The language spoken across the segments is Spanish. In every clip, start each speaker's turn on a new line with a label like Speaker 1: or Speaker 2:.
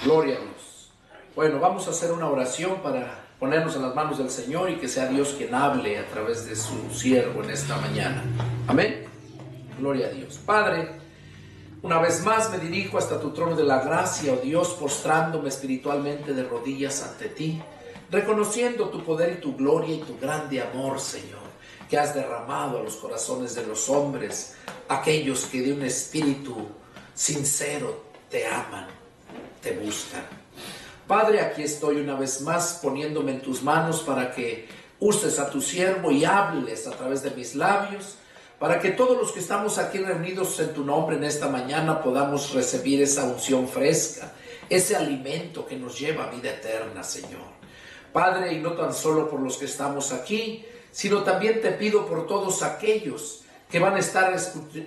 Speaker 1: Gloria a Dios. Bueno, vamos a hacer una oración para ponernos en las manos del Señor y que sea Dios quien hable a través de su siervo en esta mañana. Amén. Gloria a Dios. Padre, una vez más me dirijo hasta tu trono de la gracia, oh Dios, postrándome espiritualmente de rodillas ante ti, reconociendo tu poder y tu gloria y tu grande amor, Señor, que has derramado a los corazones de los hombres, aquellos que de un espíritu sincero te aman, te buscan. Padre, aquí estoy una vez más poniéndome en tus manos para que uses a tu siervo y hables a través de mis labios, para que todos los que estamos aquí reunidos en tu nombre en esta mañana podamos recibir esa unción fresca, ese alimento que nos lleva a vida eterna, Señor. Padre, y no tan solo por los que estamos aquí, sino también te pido por todos aquellos que van a estar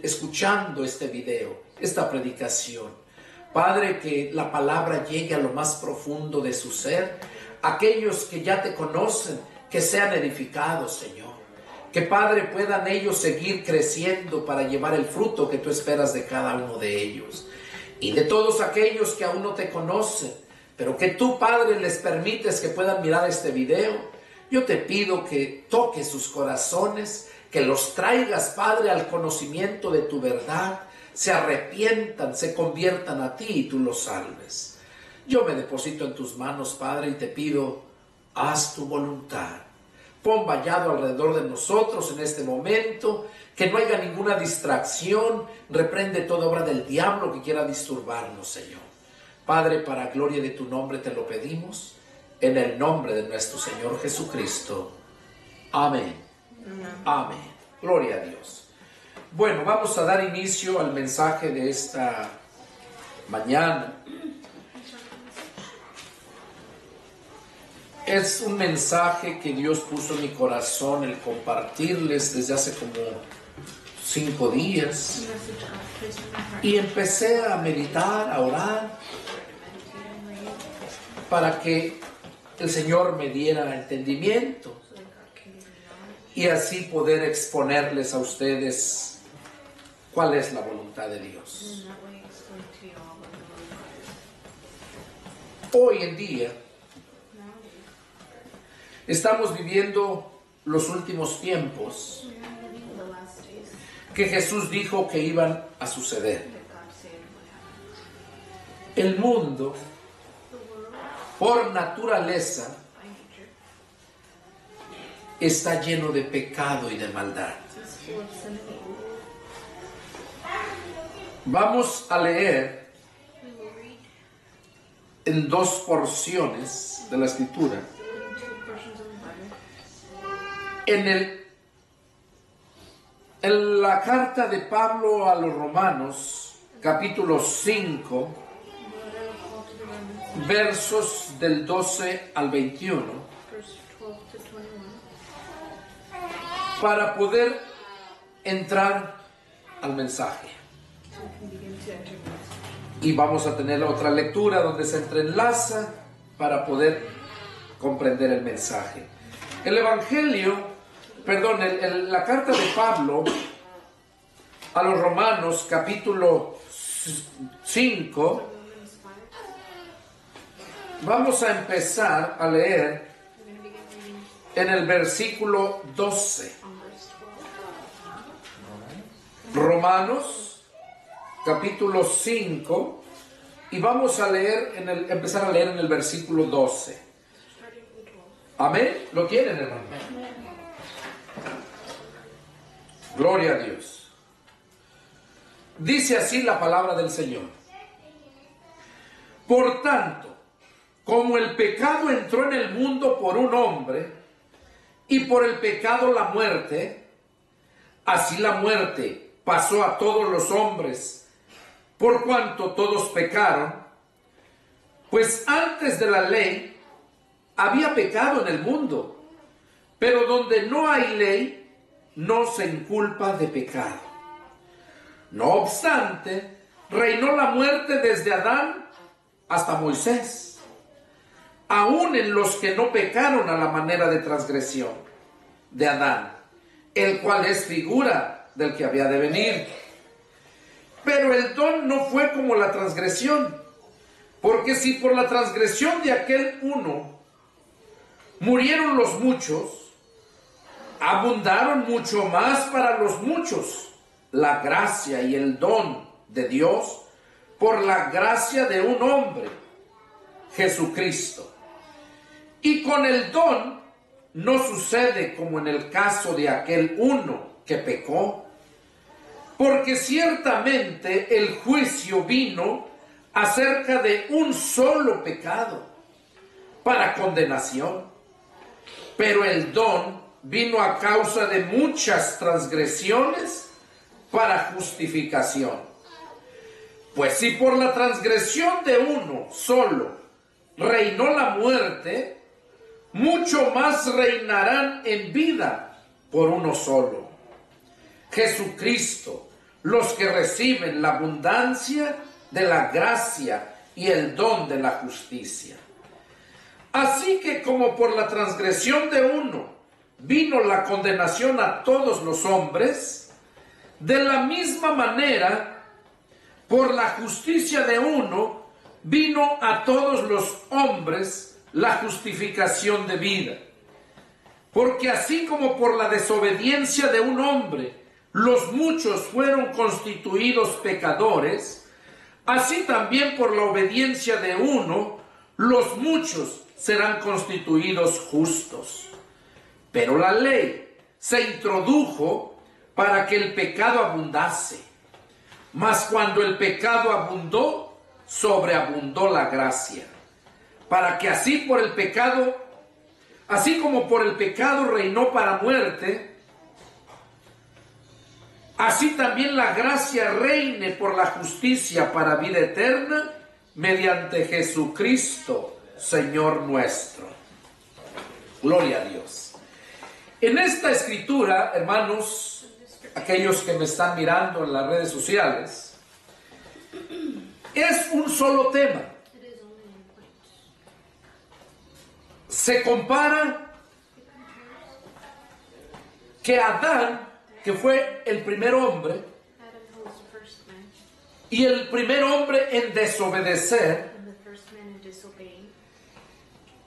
Speaker 1: escuchando este video, esta predicación. Padre, que la palabra llegue a lo más profundo de su ser. Aquellos que ya te conocen, que sean edificados, Señor. Que, Padre, puedan ellos seguir creciendo para llevar el fruto que tú esperas de cada uno de ellos. Y de todos aquellos que aún no te conocen, pero que tú, Padre, les permites que puedan mirar este video, yo te pido que toques sus corazones, que los traigas, Padre, al conocimiento de tu verdad, se arrepientan, se conviertan a ti y tú los salves. Yo me deposito en tus manos, Padre, y te pido, haz tu voluntad. Pon vallado alrededor de nosotros en este momento, que no haya ninguna distracción, reprende toda obra del diablo que quiera disturbarnos, Señor. Padre, para gloria de tu nombre te lo pedimos, en el nombre de nuestro Señor Jesucristo. Amén. Amén. Gloria a Dios. Bueno, vamos a dar inicio al mensaje de esta mañana. Es un mensaje que Dios puso en mi corazón el compartirles desde hace como 5 días. Y empecé a meditar, a orar, para que el Señor me diera entendimiento y así poder exponerles a ustedes cuál es la voluntad de Dios. Hoy en día estamos viviendo los últimos tiempos que Jesús dijo que iban a suceder. El mundo, por naturaleza, está lleno de pecado y de maldad. Vamos a leer en 2 porciones de la Escritura. En la carta de Pablo a los Romanos, capítulo 5, versos del 12 al 21, para poder entrar al mensaje. Y vamos a tener otra lectura donde se entrelaza para poder comprender el mensaje. El Evangelio, la carta de Pablo a los Romanos, capítulo 5, vamos a empezar a leer en el versículo 12. Romanos, capítulo 5, y vamos a leer empezar a leer en el versículo 12. Amén. ¿Lo tienen, hermano? Gloria a Dios. Dice así la palabra del Señor. Por tanto, como el pecado entró en el mundo por un hombre, y por el pecado la muerte, así la muerte pasó a todos los hombres, por cuanto todos pecaron. Pues antes de la ley había pecado en el mundo, pero donde no hay ley, no se inculpa de pecado. No obstante, reinó la muerte desde Adán hasta Moisés, aun en los que no pecaron a la manera de transgresión de Adán, el cual es figura del que había de venir. Pero el don no fue como la transgresión, Porque si por la transgresión de aquel uno murieron los muchos, abundaron mucho más para los muchos la gracia y el don de Dios por la gracia de un hombre, Jesucristo. Y con el don no sucede como en el caso de aquel uno que pecó, porque ciertamente el juicio vino acerca de un solo pecado para condenación, pero el don vino a causa de muchas transgresiones para justificación. Pues si por la transgresión de uno solo reinó la muerte, mucho más reinarán en vida por uno solo, Jesucristo, los que reciben la abundancia de la gracia y el don de la justicia. Así que como por la transgresión de uno vino la condenación a todos los hombres, de la misma manera, por la justicia de uno vino a todos los hombres la justificación de vida. Porque así como por la desobediencia de un hombre los muchos fueron constituidos pecadores, así también por la obediencia de uno los muchos serán constituidos justos. Pero la ley se introdujo para que el pecado abundase. Mas cuando el pecado abundó, sobreabundó la gracia, para que así como por el pecado reinó para muerte, así también la gracia reine por la justicia para vida eterna, mediante Jesucristo, Señor nuestro. Gloria a Dios. En esta escritura, hermanos, aquellos que me están mirando en las redes sociales, es un solo tema. Se compara que Adán, que fue el primer hombre, y el primer hombre en desobedecer,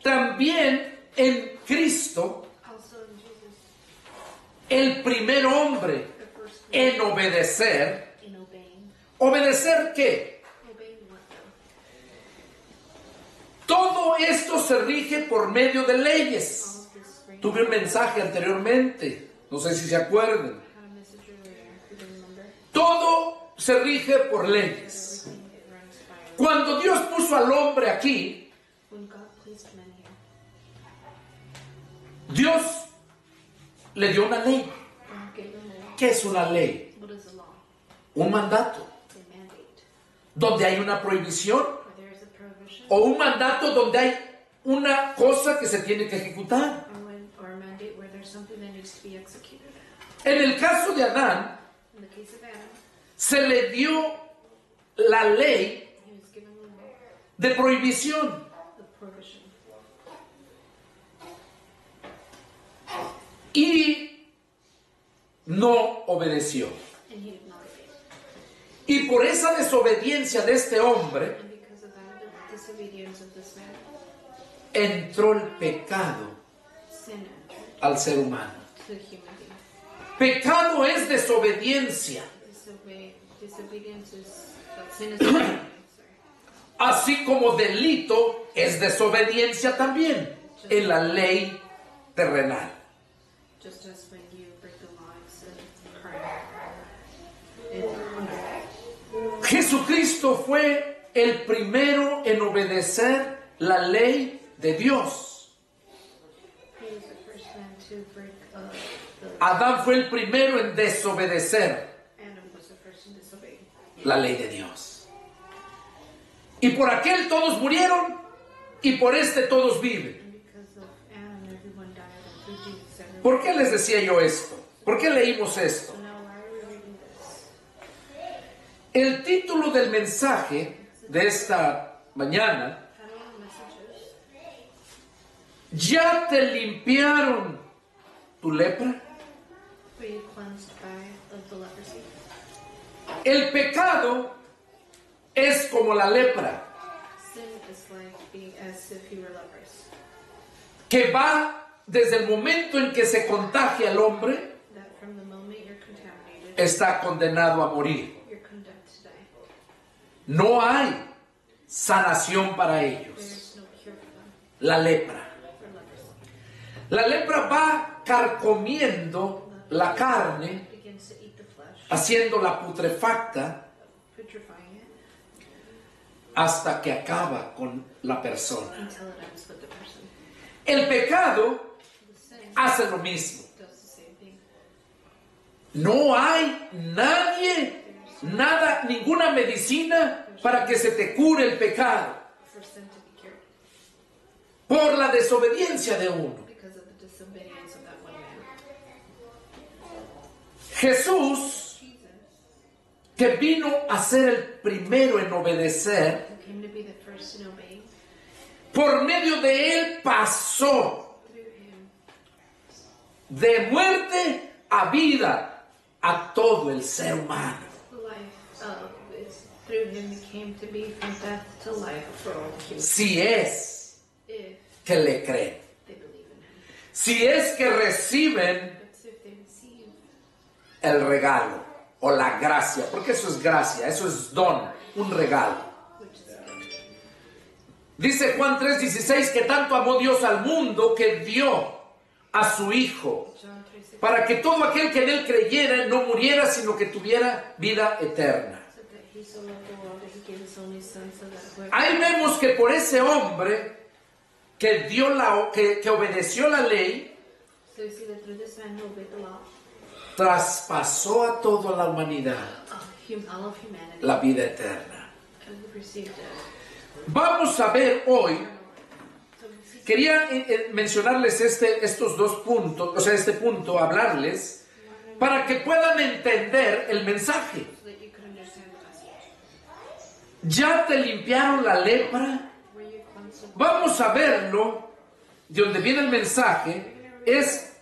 Speaker 1: también en Cristo, el primer hombre en obedecer. ¿Obedecer qué? Todo esto se rige por medio de leyes. Tuve un mensaje anteriormente, no sé si se acuerdan. Todo se rige por leyes. Cuando Dios puso al hombre aquí, Dios le dio una ley. ¿Qué es una ley? Un mandato. Donde hay una prohibición. O un mandato donde hay una cosa que se tiene que ejecutar. En el caso de Adán, se le dio la ley de prohibición. Y no obedeció. Y por esa desobediencia de este hombre, entró el pecado al ser humano. Pecado es desobediencia. Así como delito es desobediencia también en la ley terrenal. Jesucristo fue el primero en obedecer la ley de Dios. Adán fue el primero en desobedecer la ley de Dios. Y por aquel todos murieron, y por este todos viven. ¿Por qué les decía yo esto? ¿Por qué leímos esto? El título del mensaje de esta mañana: ¿ya te limpiaron tu lepra? El pecado es como la lepra.
Speaker 2: this life being as if you were lepers.
Speaker 1: Que va desde el momento en que se contagia el hombre,
Speaker 2: That from the moment you're contaminated,
Speaker 1: está condenado a morir.
Speaker 2: you're condemned to die.
Speaker 1: No hay sanación para ellos.
Speaker 2: There's no cure for them,
Speaker 1: La lepra.
Speaker 2: for lepers.
Speaker 1: La lepra va carcomiendo la carne,
Speaker 2: Begins to eat the flesh,
Speaker 1: haciéndola putrefacta
Speaker 2: putrefying it
Speaker 1: hasta que acaba con la persona.
Speaker 2: until it ends with the person.
Speaker 1: El pecado
Speaker 2: The sin
Speaker 1: hace lo mismo.
Speaker 2: does the same thing.
Speaker 1: No hay nadie, nada, ninguna medicina para que se te cure el pecado
Speaker 2: For sin to be cured
Speaker 1: por la desobediencia de uno.
Speaker 2: because of the disobedience of that one man.
Speaker 1: Jesús,
Speaker 2: Jesus,
Speaker 1: que vino a ser el primero en obedecer,
Speaker 2: who came to be the first in obeying,
Speaker 1: por medio de él pasó
Speaker 2: through him,
Speaker 1: de muerte a vida a todo el ser humano.
Speaker 2: life through him he came to be from death to life for all humans.
Speaker 1: Si es
Speaker 2: If
Speaker 1: que le creen,
Speaker 2: they believe in him.
Speaker 1: si es que reciben
Speaker 2: But if they receive
Speaker 1: el regalo o la gracia, porque eso es gracia, eso es don, un regalo.
Speaker 2: which is gift.
Speaker 1: Dice Juan 3:16 que tanto amó Dios al mundo que dio a su Hijo
Speaker 2: John 3:16
Speaker 1: para que todo aquel que en él creyera no muriera, sino que tuviera vida eterna.
Speaker 2: said that he so loved the world that he gave his only son so that whoever
Speaker 1: Ahí vemos que por ese hombre que que obedeció la ley,
Speaker 2: So you see that through this man who obeyed the law,
Speaker 1: traspasó a toda la humanidad
Speaker 2: all of humanity
Speaker 1: la vida eterna.
Speaker 2: received it.
Speaker 1: Vamos a ver hoy,
Speaker 2: So we see
Speaker 1: quería mencionarles estos dos puntos, o sea, este punto, hablarles, para que puedan entender el mensaje.
Speaker 2: so that you could understand the message.
Speaker 1: ¿Ya te limpiaron la lepra?
Speaker 2: Were you cleansed of
Speaker 1: Vamos a verlo, de donde viene el mensaje, es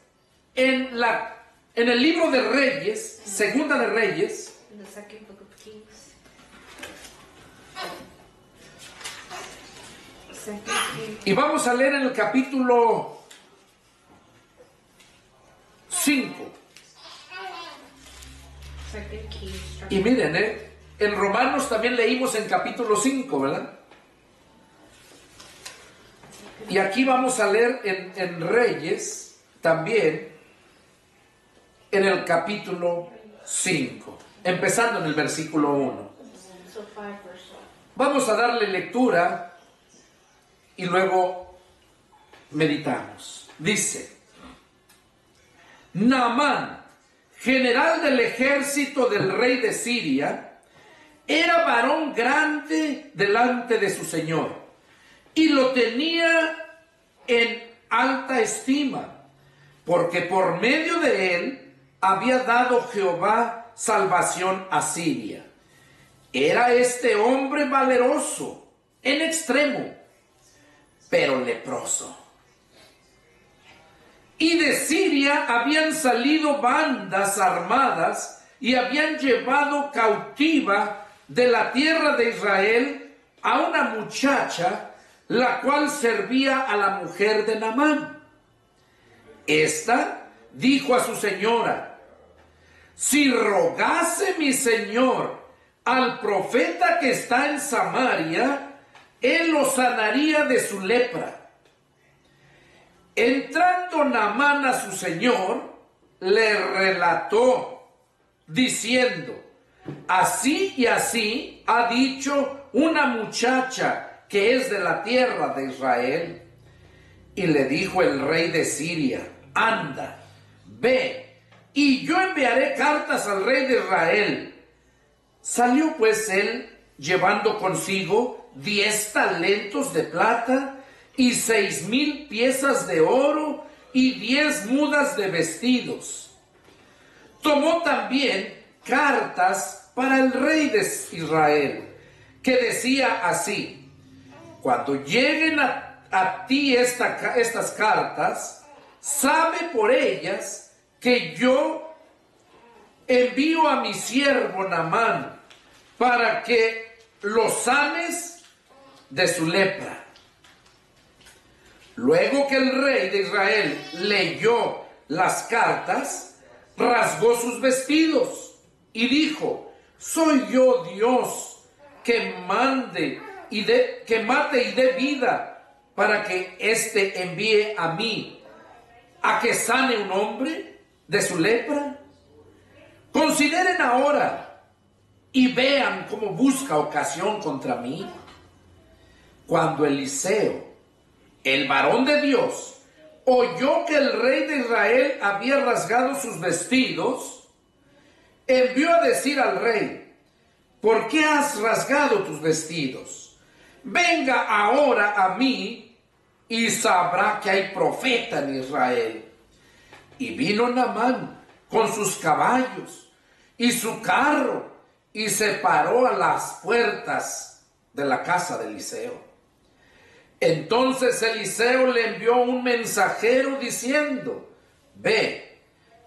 Speaker 1: en el libro de Reyes, Segunda de Reyes,
Speaker 2: in the second book of Kings? Second Kings,
Speaker 1: y vamos a leer en el capítulo 5.
Speaker 2: Second Kings,
Speaker 1: Y
Speaker 2: chapter
Speaker 1: miren, en Romanos también leímos en capítulo 5, ¿verdad? Y aquí vamos a leer en Reyes también, en el capítulo 5, empezando en el versículo 1.
Speaker 2: so 5 verse 1.
Speaker 1: Vamos a darle lectura y luego meditamos. Dice: Naamán, general del ejército del rey de Siria, era varón grande delante de su señor y lo tenía en alta estima, porque por medio de él había dado Jehová salvación a Siria. Era este hombre valeroso en extremo, pero leproso. Y de Siria habían salido bandas armadas y habían llevado cautiva de la tierra de Israel a una muchacha, la cual servía a la mujer de Naamán. Esta dijo a su señora: si rogase mi señor al profeta que está en Samaria, él lo sanaría de su lepra. Entrando Naamán a su señor, le relató, diciendo: así y así ha dicho una muchacha que es de la tierra de Israel. Y le dijo el rey de Siria: anda, ve, y yo enviaré cartas al rey de Israel. Salió pues él llevando consigo 10 talentos de plata y 6,000 piezas de oro y 10 mudas de vestidos. Tomó también cartas para el rey de Israel, que decía así: cuando lleguen a ti estas cartas, sabe por ellas que yo envío a mi siervo Naamán para que lo sanes de su lepra. Luego que el rey de Israel leyó las cartas, rasgó sus vestidos y dijo: ¿soy yo Dios que mate y dé vida para que éste envíe a mí a que sane un hombre de su lepra? Consideren ahora y vean cómo busca ocasión contra mí. Cuando Eliseo, el varón de Dios, oyó que el rey de Israel había rasgado sus vestidos, envió a decir al rey: ¿por qué has rasgado tus vestidos? Venga ahora a mí y sabrá que hay profeta en Israel. Y vino Naamán con sus caballos y su carro y se paró a las puertas de la casa de Eliseo. Entonces Eliseo le envió un mensajero diciendo: ve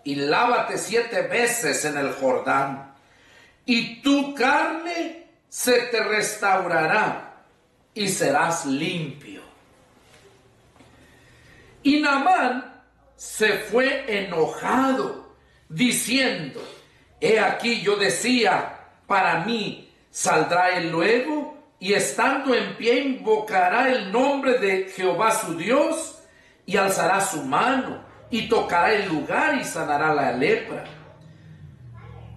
Speaker 1: y lávate 7 veces en el Jordán, y tu carne se te restaurará y serás limpio. Y Naamán se fue enojado, diciendo: he aquí yo decía para mí, ¿saldrá él luego? Y estando en pie invocará el nombre de Jehová su Dios, y alzará su mano, y tocará el lugar, y sanará la lepra.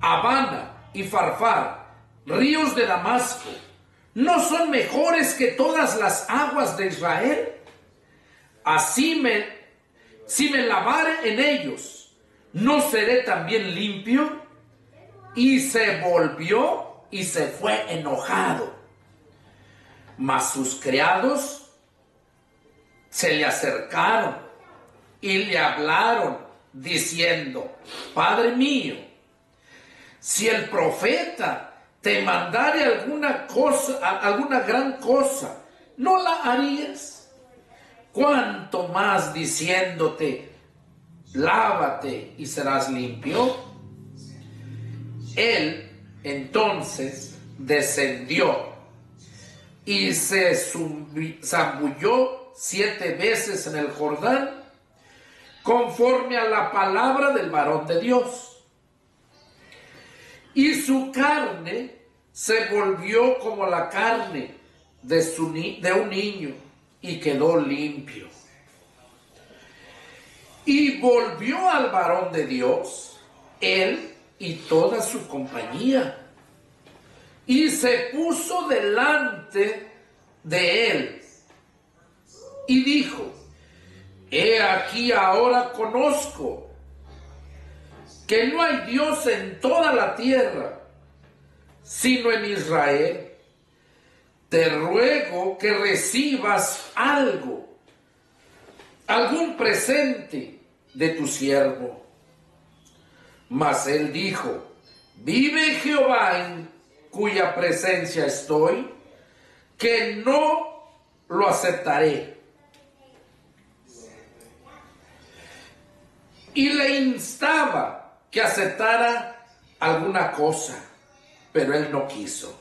Speaker 1: Abana y Farfar, ríos de Damasco, ¿no son mejores que todas las aguas de Israel? Así si me lavare en ellos, ¿no seré también limpio? Y se volvió y se fue enojado. Mas sus criados se le acercaron y le hablaron diciendo: Padre mío, si el profeta te mandare alguna gran cosa, ¿no la harías? ¿Cuánto más diciéndote: lávate y serás limpio? Él entonces descendió y se zambulló 7 veces en el Jordán, conforme a la palabra del varón de Dios. Y su carne se volvió como la carne de un niño, y quedó limpio. Y volvió al varón de Dios, él y toda su compañía, y se puso delante de él y dijo: he aquí ahora conozco que no hay Dios en toda la tierra sino en Israel. Te ruego que recibas algún presente de tu siervo. Mas él dijo: vive Jehová en cuya presencia estoy, que no lo aceptaré. Y le instaba que aceptara alguna cosa, pero él no quiso.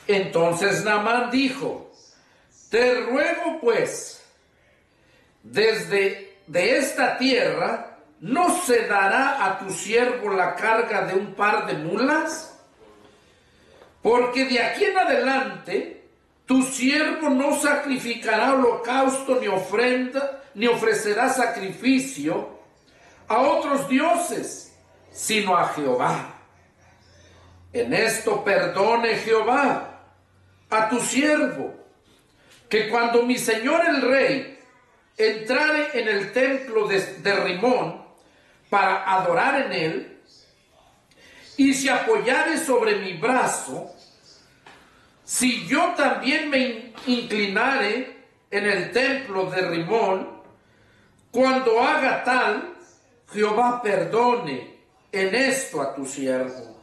Speaker 1: Entonces Naamán dijo: te ruego pues, de esta tierra, ¿no se dará a tu siervo la carga de un par de mulas? Porque de aquí en adelante tu siervo no sacrificará holocausto ni ofrenda, ni ofrecerá sacrificio a otros dioses, sino a Jehová. En esto perdone Jehová a tu siervo, que cuando mi señor el rey entrare en el templo de Rimón para adorar en él, y se apoyare sobre mi brazo, si yo también me inclinare en el templo de Rimón, cuando haga tal, Jehová perdone en esto a tu siervo.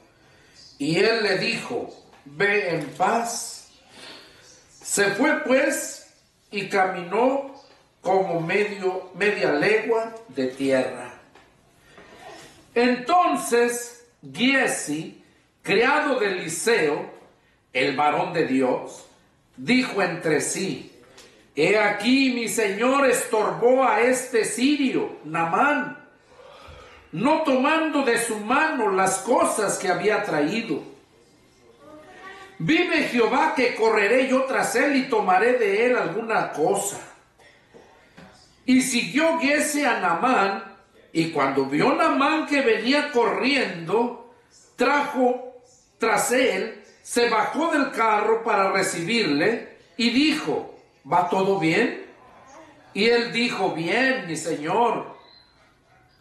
Speaker 1: Y él le dijo: ve en paz. Se fue pues y caminó como media legua de tierra. Entonces Giezi, criado de Eliseo, el varón de Dios, dijo entre sí: he aquí mi señor estorbó a este sirio, Naamán, no tomando de su mano las cosas que había traído. Vive Jehová que correré yo tras él y tomaré de él alguna cosa. Y siguió Giese a Naamán, y cuando vio Naamán que venía corriendo, trajo tras él, se bajó del carro para recibirle y dijo: ¿va todo bien? Y él dijo: bien, mi señor.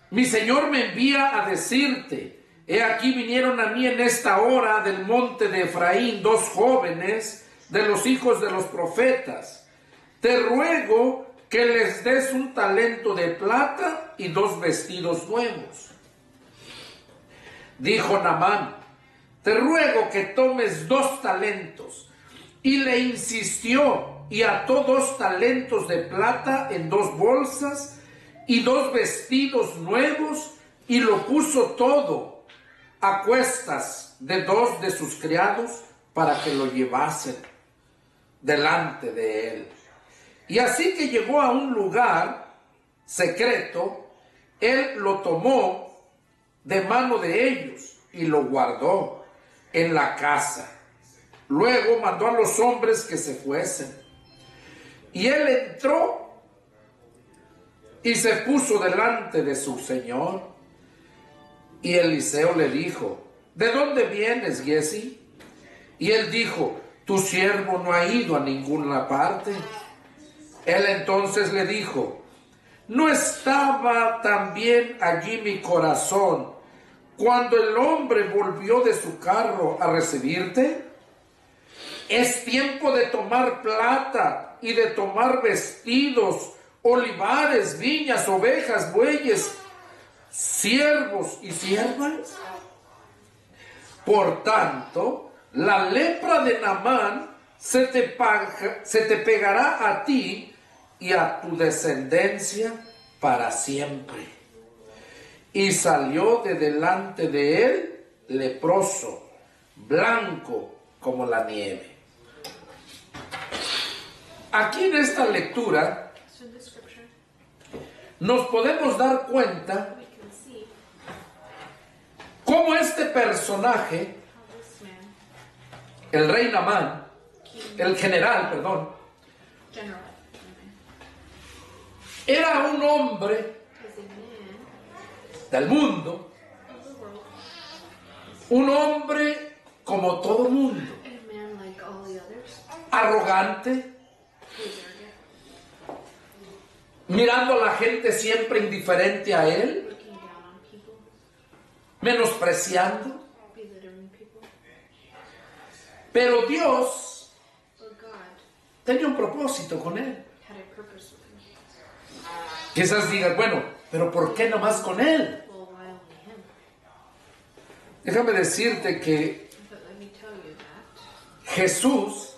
Speaker 1: Mi señor me envía a decirte: he aquí vinieron a mí en esta hora del monte de Efraín 2 jóvenes de los hijos de los profetas. Te ruego que les des un talento de plata y 2 vestidos nuevos. Dijo Naamán: te ruego que tomes 2 talentos. Y le insistió, y ató 2 talentos de plata en 2 bolsas y 2 vestidos nuevos, y lo puso todo a cuestas de 2 de sus criados para que lo llevasen delante de él. Y así que llegó a un lugar secreto, él lo tomó de mano de ellos y lo guardó en la casa. Luego mandó a los hombres que se fuesen. Y él entró y se puso delante de su señor. Y Eliseo le dijo: ¿de dónde vienes, Giese? Y él dijo: tu siervo no ha ido a ninguna parte. Él entonces le dijo: ¿no estaba también allí mi corazón cuando el hombre volvió de su carro a recibirte? Es tiempo de tomar plata y de tomar vestidos, olivares, viñas, ovejas, bueyes, siervos y siervas. Por tanto, la lepra de Naamán se te pegará a ti y a tu descendencia para siempre. Y salió de delante de él leproso, blanco como la nieve. Aquí en esta lectura nos podemos dar cuenta cómo este personaje, el rey Naamán, el general, perdón, era un hombre del mundo, un hombre como todo mundo, arrogante, mirando a la gente siempre indiferente a él, menospreciando. Pero Dios tenía un propósito con él. Quizás digas: bueno, pero ¿por qué nomás con él? Déjame decirte que Jesús,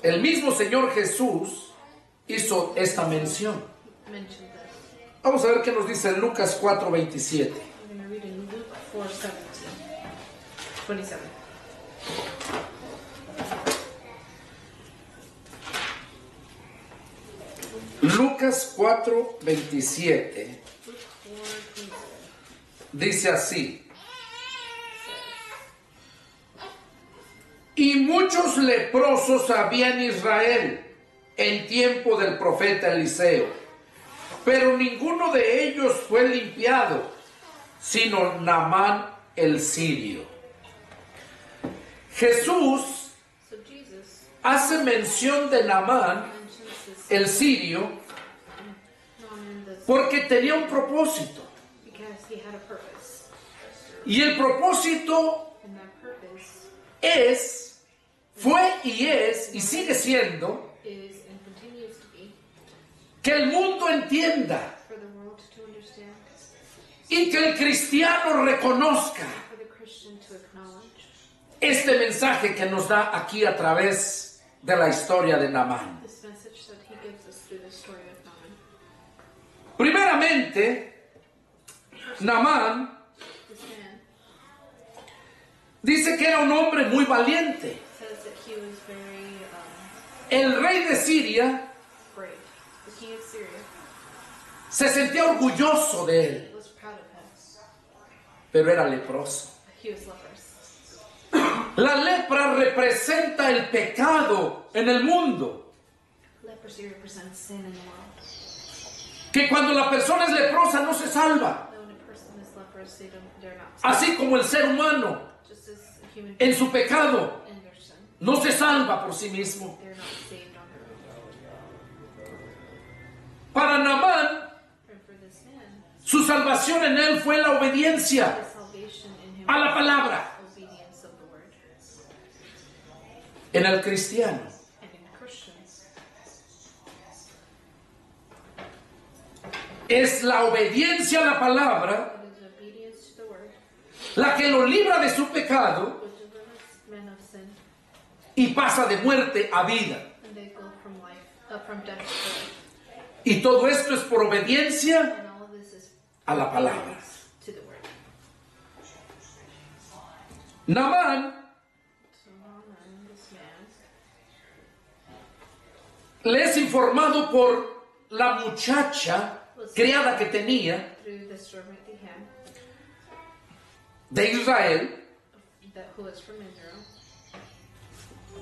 Speaker 1: el mismo Señor Jesús, hizo esta mención. Vamos a ver qué nos dice Lucas 4:27. Lucas 4:27 dice así: y muchos leprosos había en Israel en tiempo del profeta Eliseo, pero ninguno de ellos fue limpiado, sino Naamán el sirio. Jesús hace mención de Naamán el sirio porque tenía un propósito. Y el propósito fue y sigue siendo que el mundo entienda y que el cristiano reconozca este mensaje que nos da aquí a través de la historia de Naamán. Primeramente, Naamán dice que era un hombre muy valiente. el rey de Siria
Speaker 2: afraid. The king of Syria
Speaker 1: se sentía orgulloso de él,
Speaker 2: was proud of him.
Speaker 1: pero era leproso.
Speaker 2: He was leprous.
Speaker 1: La lepra representa el pecado en el mundo.
Speaker 2: Leprosy represents sin in the world.
Speaker 1: Que cuando la persona es leprosa no se salva.
Speaker 2: When a person is leprous, they're not saved.
Speaker 1: Así como el ser humano
Speaker 2: Just as a human
Speaker 1: en su pecado
Speaker 2: in their sin,
Speaker 1: no se salva por sí mismo.
Speaker 2: they're not saved on their own.
Speaker 1: Para Naamán,
Speaker 2: And for this man,
Speaker 1: su salvación en él fue la obediencia
Speaker 2: the salvation in him
Speaker 1: a la
Speaker 2: was
Speaker 1: palabra.
Speaker 2: obedience of the word.
Speaker 1: En el cristiano,
Speaker 2: And in Christians,
Speaker 1: es la obediencia a la palabra
Speaker 2: it is obedience to the word,
Speaker 1: la que lo libra de su pecado
Speaker 2: which delivers men of sin,
Speaker 1: y pasa de muerte a vida.
Speaker 2: and they go from death to life.
Speaker 1: Y todo esto es por obediencia
Speaker 2: And all of this is
Speaker 1: a la palabra.
Speaker 2: obedience to the word.
Speaker 1: Naamán
Speaker 2: So Naaman, this man,
Speaker 1: le es informado por la muchacha criada que tenía
Speaker 2: through the servant he had,
Speaker 1: de Israel.
Speaker 2: who was from Israel,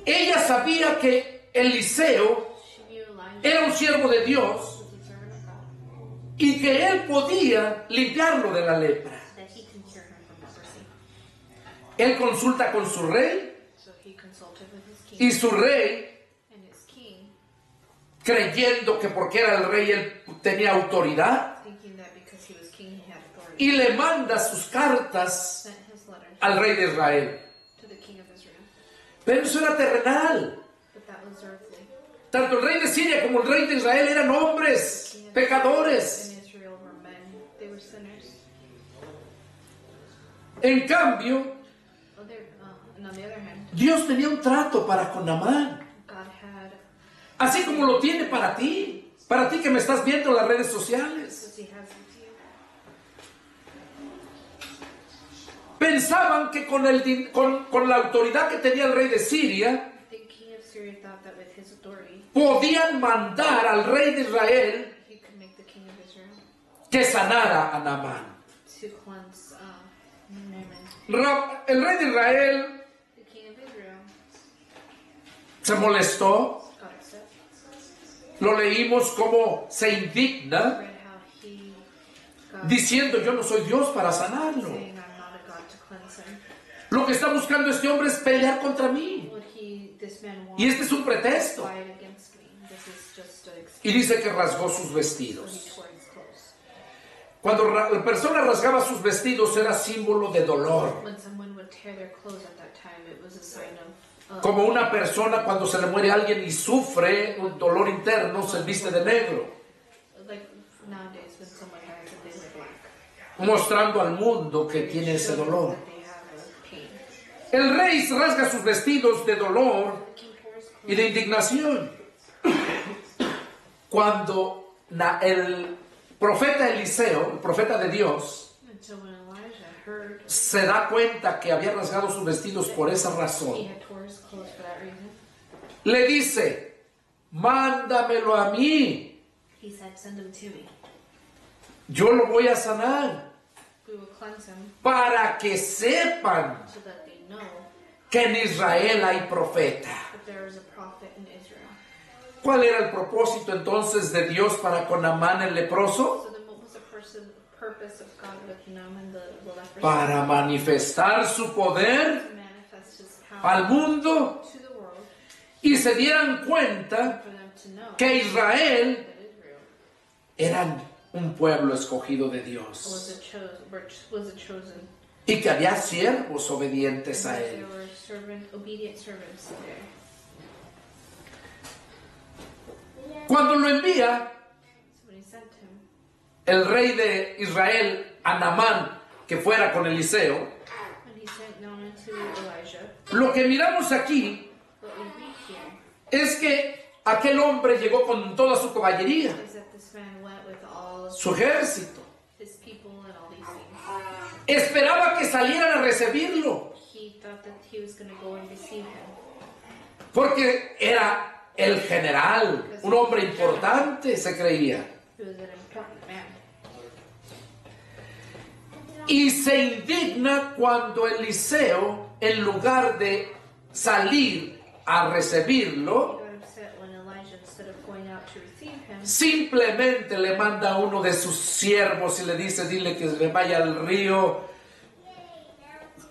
Speaker 1: Ella sabía que Eliseo
Speaker 2: she knew Elijah
Speaker 1: era un siervo de Dios
Speaker 2: was a servant of God,
Speaker 1: y que él podía limpiarlo de la lepra.
Speaker 2: that he can cure him from leprosy.
Speaker 1: Él consulta con su rey
Speaker 2: So he consulted with his king,
Speaker 1: y su rey,
Speaker 2: and his king,
Speaker 1: creyendo que porque era el rey él tenía autoridad,
Speaker 2: thinking that because he was king he had authority,
Speaker 1: y le manda sus cartas
Speaker 2: sent his letters
Speaker 1: al rey de Israel.
Speaker 2: to the king of Israel.
Speaker 1: Pero eso era terrenal.
Speaker 2: But that was earthly.
Speaker 1: Tanto el rey de Siria como el rey de Israel eran hombres,
Speaker 2: King of
Speaker 1: pecadores.
Speaker 2: in Israel were men. They were sinners.
Speaker 1: En cambio,
Speaker 2: And on the other hand,
Speaker 1: Dios tenía un trato para con Naamán,
Speaker 2: God had,
Speaker 1: así como lo tiene para ti que me estás viendo en las redes sociales.
Speaker 2: because he has with you.
Speaker 1: Pensaban que con la autoridad que tenía el rey de Siria,
Speaker 2: The king of Syria thought that with his authority,
Speaker 1: podían mandar al rey de Israel
Speaker 2: he could make the king of Israel
Speaker 1: que sanara a Naamán.
Speaker 2: to cleanse Naaman.
Speaker 1: El rey de Israel
Speaker 2: The king of Israel
Speaker 1: se molestó.
Speaker 2: got upset.
Speaker 1: Lo leímos como se indigna,
Speaker 2: Read how he got
Speaker 1: diciendo yo no soy Dios para sanarlo.
Speaker 2: saying, I'm not a God to cleanse him.
Speaker 1: Lo que está buscando este hombre es pelear contra mí.
Speaker 2: What this man
Speaker 1: Y
Speaker 2: wants
Speaker 1: este es un pretexto.
Speaker 2: fight against me. This is just an excuse.
Speaker 1: Y dice que rasgó sus
Speaker 2: So he
Speaker 1: vestidos.
Speaker 2: tore his clothes.
Speaker 1: Cuando la persona rasgaba sus vestidos era símbolo de dolor.
Speaker 2: When someone would tear their clothes at that time, it was a sign of
Speaker 1: Como una persona cuando se le muere a alguien y sufre un dolor interno, se viste de negro,
Speaker 2: like nowadays when someone dies and they wear black.
Speaker 1: mostrando al mundo que tiene ese dolor.
Speaker 2: That they have a pain.
Speaker 1: El rey rasga sus vestidos de dolor
Speaker 2: The king tore his
Speaker 1: y
Speaker 2: clothes.
Speaker 1: de indignación. Cuando el profeta Eliseo, el profeta de Dios,
Speaker 2: And so when Elijah heard
Speaker 1: se da cuenta que había rasgado sus vestidos por esa
Speaker 2: he
Speaker 1: razón,
Speaker 2: had tore his clothes for that reason,
Speaker 1: le dice, mándamelo a mí,
Speaker 2: he said, send him to me.
Speaker 1: yo lo voy a sanar,
Speaker 2: We will cleanse him
Speaker 1: para que sepan
Speaker 2: so that they know
Speaker 1: que en Israel hay profeta.
Speaker 2: that there is a prophet in Israel.
Speaker 1: ¿Cuál era el propósito entonces de Dios para con Naamán el leproso?
Speaker 2: So then what was the purpose of God with Naaman the leper?
Speaker 1: Para manifestar su poder
Speaker 2: To manifest his power
Speaker 1: al mundo
Speaker 2: to the world,
Speaker 1: y se dieran cuenta
Speaker 2: for them to know
Speaker 1: que Israel
Speaker 2: that Israel
Speaker 1: eran un pueblo escogido de Dios
Speaker 2: was a chosen,
Speaker 1: y que había siervos obedientes
Speaker 2: and
Speaker 1: a
Speaker 2: that
Speaker 1: él.
Speaker 2: there were obedient servants there.
Speaker 1: Cuando lo envía
Speaker 2: So when he sent him,
Speaker 1: el rey de Israel a Naamán que fuera con Eliseo,
Speaker 2: when he sent Naaman to Elijah,
Speaker 1: lo que miramos aquí
Speaker 2: what we read here
Speaker 1: es que aquel hombre llegó con toda su caballería,
Speaker 2: is that this man went with all of
Speaker 1: su ejército.
Speaker 2: his people and all these things.
Speaker 1: Esperaba que salieran a recibirlo,
Speaker 2: He thought that he was going to go and receive him
Speaker 1: porque era el general, un hombre importante, se creía.
Speaker 2: He was an important man.
Speaker 1: Y se indigna cuando Eliseo, en lugar de salir a recibirlo,
Speaker 2: He got upset when Elijah, instead of going out to receive him,
Speaker 1: simplemente le manda a uno de sus siervos y le dice, dile que se vaya al río,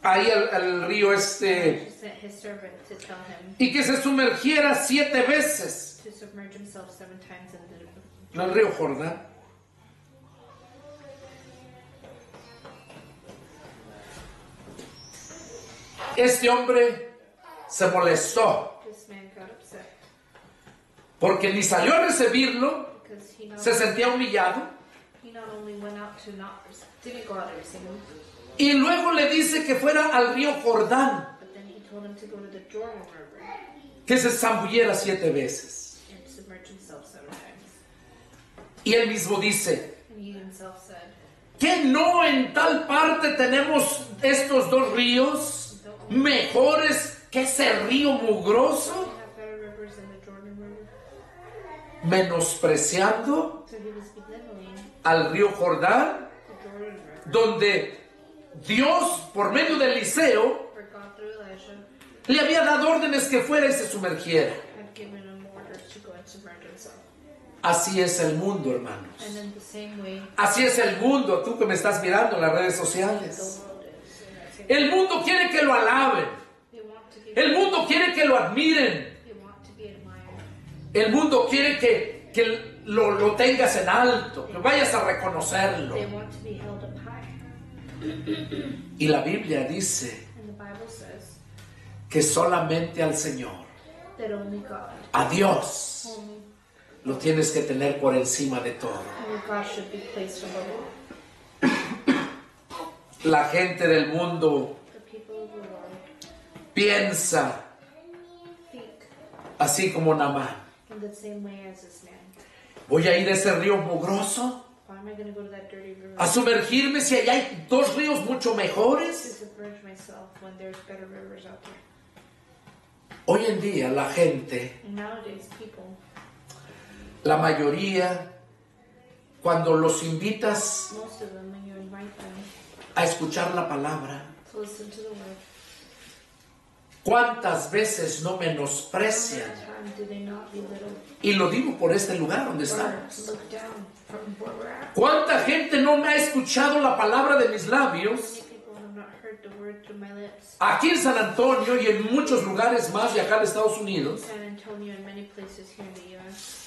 Speaker 1: ahí al río
Speaker 2: he sent his servant to tell him
Speaker 1: y que se sumergiera 7 veces
Speaker 2: to submerge himself 7 times in
Speaker 1: en el río Jordán. Este hombre se molestó
Speaker 2: This man got upset
Speaker 1: porque ni salió a recibirlo,
Speaker 2: because
Speaker 1: se sentía humillado,
Speaker 2: he not only went out to didn't go out to receive him,
Speaker 1: y luego le dice que fuera al río Jordán,
Speaker 2: but then he told him to go to the Jordan River
Speaker 1: que se zambullera 7 veces.
Speaker 2: and submerge himself 7 times.
Speaker 1: Y él mismo dice,
Speaker 2: And he himself said,
Speaker 1: ¿que no en tal parte tenemos estos 2 ríos mejores que ese río mugroso?
Speaker 2: "We have better rivers than the Jordan River."
Speaker 1: Menospreciando
Speaker 2: So he was belittling
Speaker 1: al río Jordán,
Speaker 2: the Jordan River,
Speaker 1: donde Dios, por medio de Eliseo,
Speaker 2: where God through Elijah
Speaker 1: le había dado órdenes que fuera y se sumergiera.
Speaker 2: had given him orders to go and submerge himself.
Speaker 1: Así es el mundo, hermanos.
Speaker 2: And in the same way,
Speaker 1: Así es el mundo, tú que me estás mirando en las redes
Speaker 2: the
Speaker 1: sociales.
Speaker 2: world is. In that same
Speaker 1: El mundo quiere que lo alaben.
Speaker 2: They want to give.
Speaker 1: El mundo quiere que lo admiren.
Speaker 2: They want to be admired.
Speaker 1: El mundo quiere que lo tengas en alto, que vayas a reconocerlo.
Speaker 2: They want to be held up high.
Speaker 1: Y la Biblia dice
Speaker 2: And the Bible says
Speaker 1: que solamente al Señor,
Speaker 2: that only God,
Speaker 1: a Dios,
Speaker 2: only
Speaker 1: lo tienes que tener por encima de todo.
Speaker 2: God should be placed above all.
Speaker 1: La gente del mundo
Speaker 2: The people of the world
Speaker 1: piensa
Speaker 2: think
Speaker 1: así como Naamán.
Speaker 2: in the same way as this man.
Speaker 1: Voy a ir a ese río mugroso
Speaker 2: Why am I going to go to that dirty river
Speaker 1: a sumergirme si allá hay 2 ríos mucho
Speaker 2: to
Speaker 1: mejores.
Speaker 2: submerge myself when there's better rivers out there?
Speaker 1: Hoy en día la gente,
Speaker 2: And nowadays, people,
Speaker 1: la mayoría, cuando los invitas
Speaker 2: most of them, when you invite them
Speaker 1: a escuchar la palabra,
Speaker 2: to listen to the word,
Speaker 1: ¿cuántas veces no
Speaker 2: how many
Speaker 1: menosprecian?
Speaker 2: times do they not belittle
Speaker 1: Y lo digo por este lugar donde
Speaker 2: or
Speaker 1: estamos.
Speaker 2: look down from where we're at?
Speaker 1: ¿Cuánta gente no me ha escuchado la palabra de mis labios?
Speaker 2: Many people have not heard the word through my lips.
Speaker 1: Aquí en San Antonio y en muchos lugares más de acá en Estados Unidos,
Speaker 2: San Antonio and many places here in the U.S.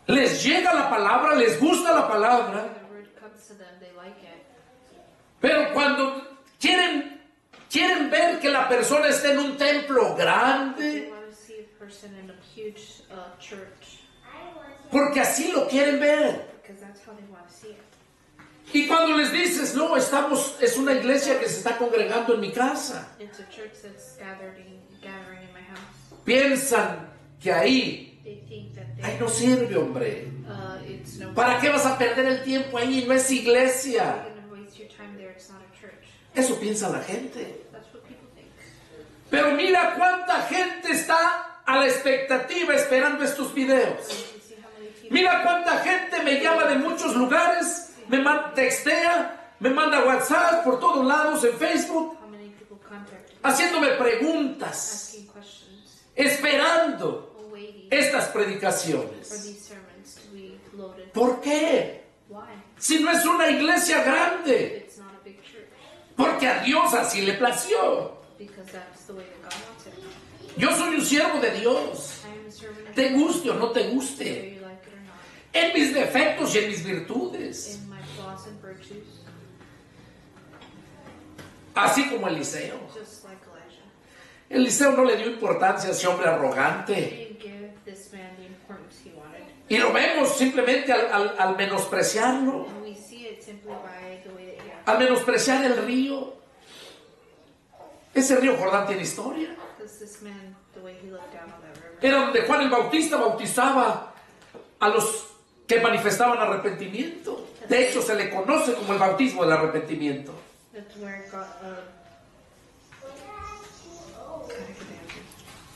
Speaker 1: les llega la palabra, les gusta la palabra,
Speaker 2: When the word comes to them, they like it.
Speaker 1: pero cuando quieren ver que la persona esté en un templo
Speaker 2: They
Speaker 1: grande,
Speaker 2: want to see a person in a huge church
Speaker 1: porque así lo quieren ver.
Speaker 2: because that's how they want to see it.
Speaker 1: Y cuando les dices, no, es una iglesia que se está congregando en mi casa,
Speaker 2: It's a church that's gathering in my house.
Speaker 1: piensan que ahí,
Speaker 2: They think that
Speaker 1: ay, no sirve, hombre.
Speaker 2: it's no.
Speaker 1: ¿Para qué vas a perder el tiempo ahí? No es iglesia.
Speaker 2: You're gonna waste your time there. It's not a church.
Speaker 1: Eso piensa la gente.
Speaker 2: That's what people think.
Speaker 1: Pero mira cuánta gente está a la expectativa esperando estos videos.
Speaker 2: So you see how many people.
Speaker 1: Mira cuánta gente me llama de muchos lugares, me textea, me manda WhatsApp por todos lados, en Facebook,
Speaker 2: How many people contact me,
Speaker 1: haciéndome preguntas,
Speaker 2: asking questions,
Speaker 1: esperando
Speaker 2: or waiting
Speaker 1: estas
Speaker 2: for
Speaker 1: predicaciones.
Speaker 2: these sermons to be loaded.
Speaker 1: ¿Por qué?
Speaker 2: Why?
Speaker 1: Si no es una iglesia grande,
Speaker 2: It's not a big church
Speaker 1: porque a Dios así le plació.
Speaker 2: because that's the way that God wants it.
Speaker 1: Yo soy un siervo de Dios,
Speaker 2: I am a servant of
Speaker 1: te
Speaker 2: God,
Speaker 1: guste o no te
Speaker 2: whether
Speaker 1: guste,
Speaker 2: you like it or not.
Speaker 1: en mis defectos y en mis virtudes,
Speaker 2: In my flaws and virtues,
Speaker 1: así como Eliseo.
Speaker 2: just like Elijah.
Speaker 1: Eliseo no le dio importancia a ese hombre arrogante.
Speaker 2: He didn't give this man the importance he wanted.
Speaker 1: Y lo vemos simplemente al menospreciarlo,
Speaker 2: And we see it simply by the way that he acted.
Speaker 1: al menospreciar el río. Ese río Jordán tiene historia.
Speaker 2: Because this man, the way he looked down on that river,
Speaker 1: Era donde Juan el Bautista bautizaba a los que manifestaban arrepentimiento. De hecho, se le conoce como el bautismo del arrepentimiento.
Speaker 2: that's where God,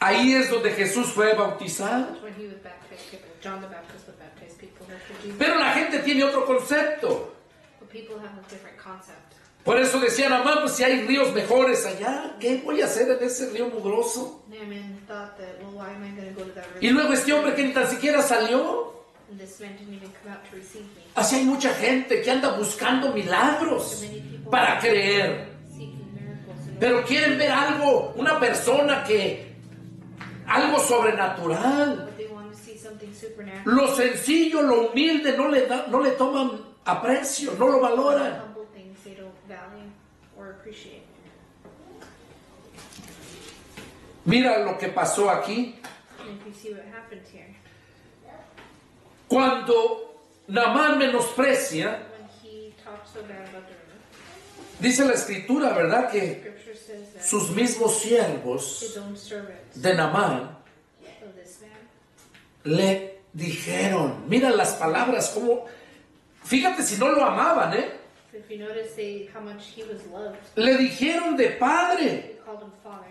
Speaker 1: Ahí es donde Jesús fue bautizado.
Speaker 2: That's when he would baptize people. John the Baptist would baptize people after Jesus.
Speaker 1: Pero la gente tiene otro concepto.
Speaker 2: But people have a different concept.
Speaker 1: Por eso decía Naamán, pues si hay ríos mejores allá, ¿qué voy a hacer en ese río mugroso?
Speaker 2: Naaman thought that, well, why am I going to go to that river?
Speaker 1: Y luego este hombre que ni tan siquiera salió.
Speaker 2: And this man didn't even come out to receive me.
Speaker 1: Así hay mucha gente que anda buscando milagros
Speaker 2: So many people
Speaker 1: para creer.
Speaker 2: seeking miracles. And
Speaker 1: Pero quieren ver algo, una persona que, algo sobrenatural.
Speaker 2: but they want to see something supernatural.
Speaker 1: Lo sencillo, lo humilde, no le toman aprecio, no lo valoran.
Speaker 2: Humble things they don't value or appreciate.
Speaker 1: Mira lo que pasó aquí.
Speaker 2: And if you see what happened here,
Speaker 1: Cuando Naamán menosprecia,
Speaker 2: when he talked so bad about the river,
Speaker 1: dice la escritura, ¿verdad? Que
Speaker 2: Scripture says that
Speaker 1: sus mismos siervos
Speaker 2: his own servants
Speaker 1: de Naamán
Speaker 2: of this man,
Speaker 1: le dijeron, mira las palabras, como, fíjate si no lo amaban,
Speaker 2: if you notice how much he was loved,
Speaker 1: le dijeron de padre.
Speaker 2: they called him father.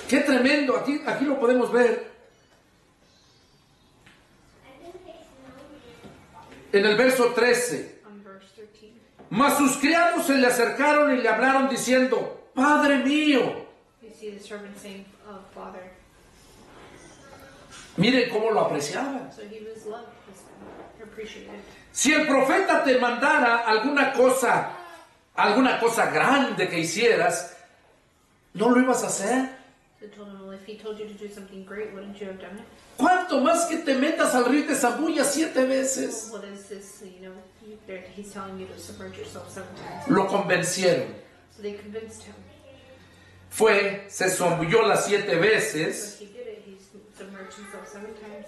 Speaker 1: Qué tremendo, aquí lo podemos ver. En el verso 13.
Speaker 2: On verse 13,
Speaker 1: Mas sus criados se le acercaron y le hablaron diciendo, Padre mío.
Speaker 2: you see the servant saying, father.
Speaker 1: Miren cómo lo apreciaban.
Speaker 2: So he was loved, this man, appreciated.
Speaker 1: Si el profeta te mandara alguna cosa grande que hicieras, ¿no lo ibas a hacer?
Speaker 2: So they told him, well, if he told you to do something great, wouldn't you have done it?
Speaker 1: ¿Cuánto más que te metas al río y te zambullas 7 veces?
Speaker 2: What is this, he's telling you to submerge yourself 7 times.
Speaker 1: Lo convencieron.
Speaker 2: So they convinced him.
Speaker 1: Se zambulló las 7
Speaker 2: So
Speaker 1: veces
Speaker 2: he did it, he submerged himself 7 times.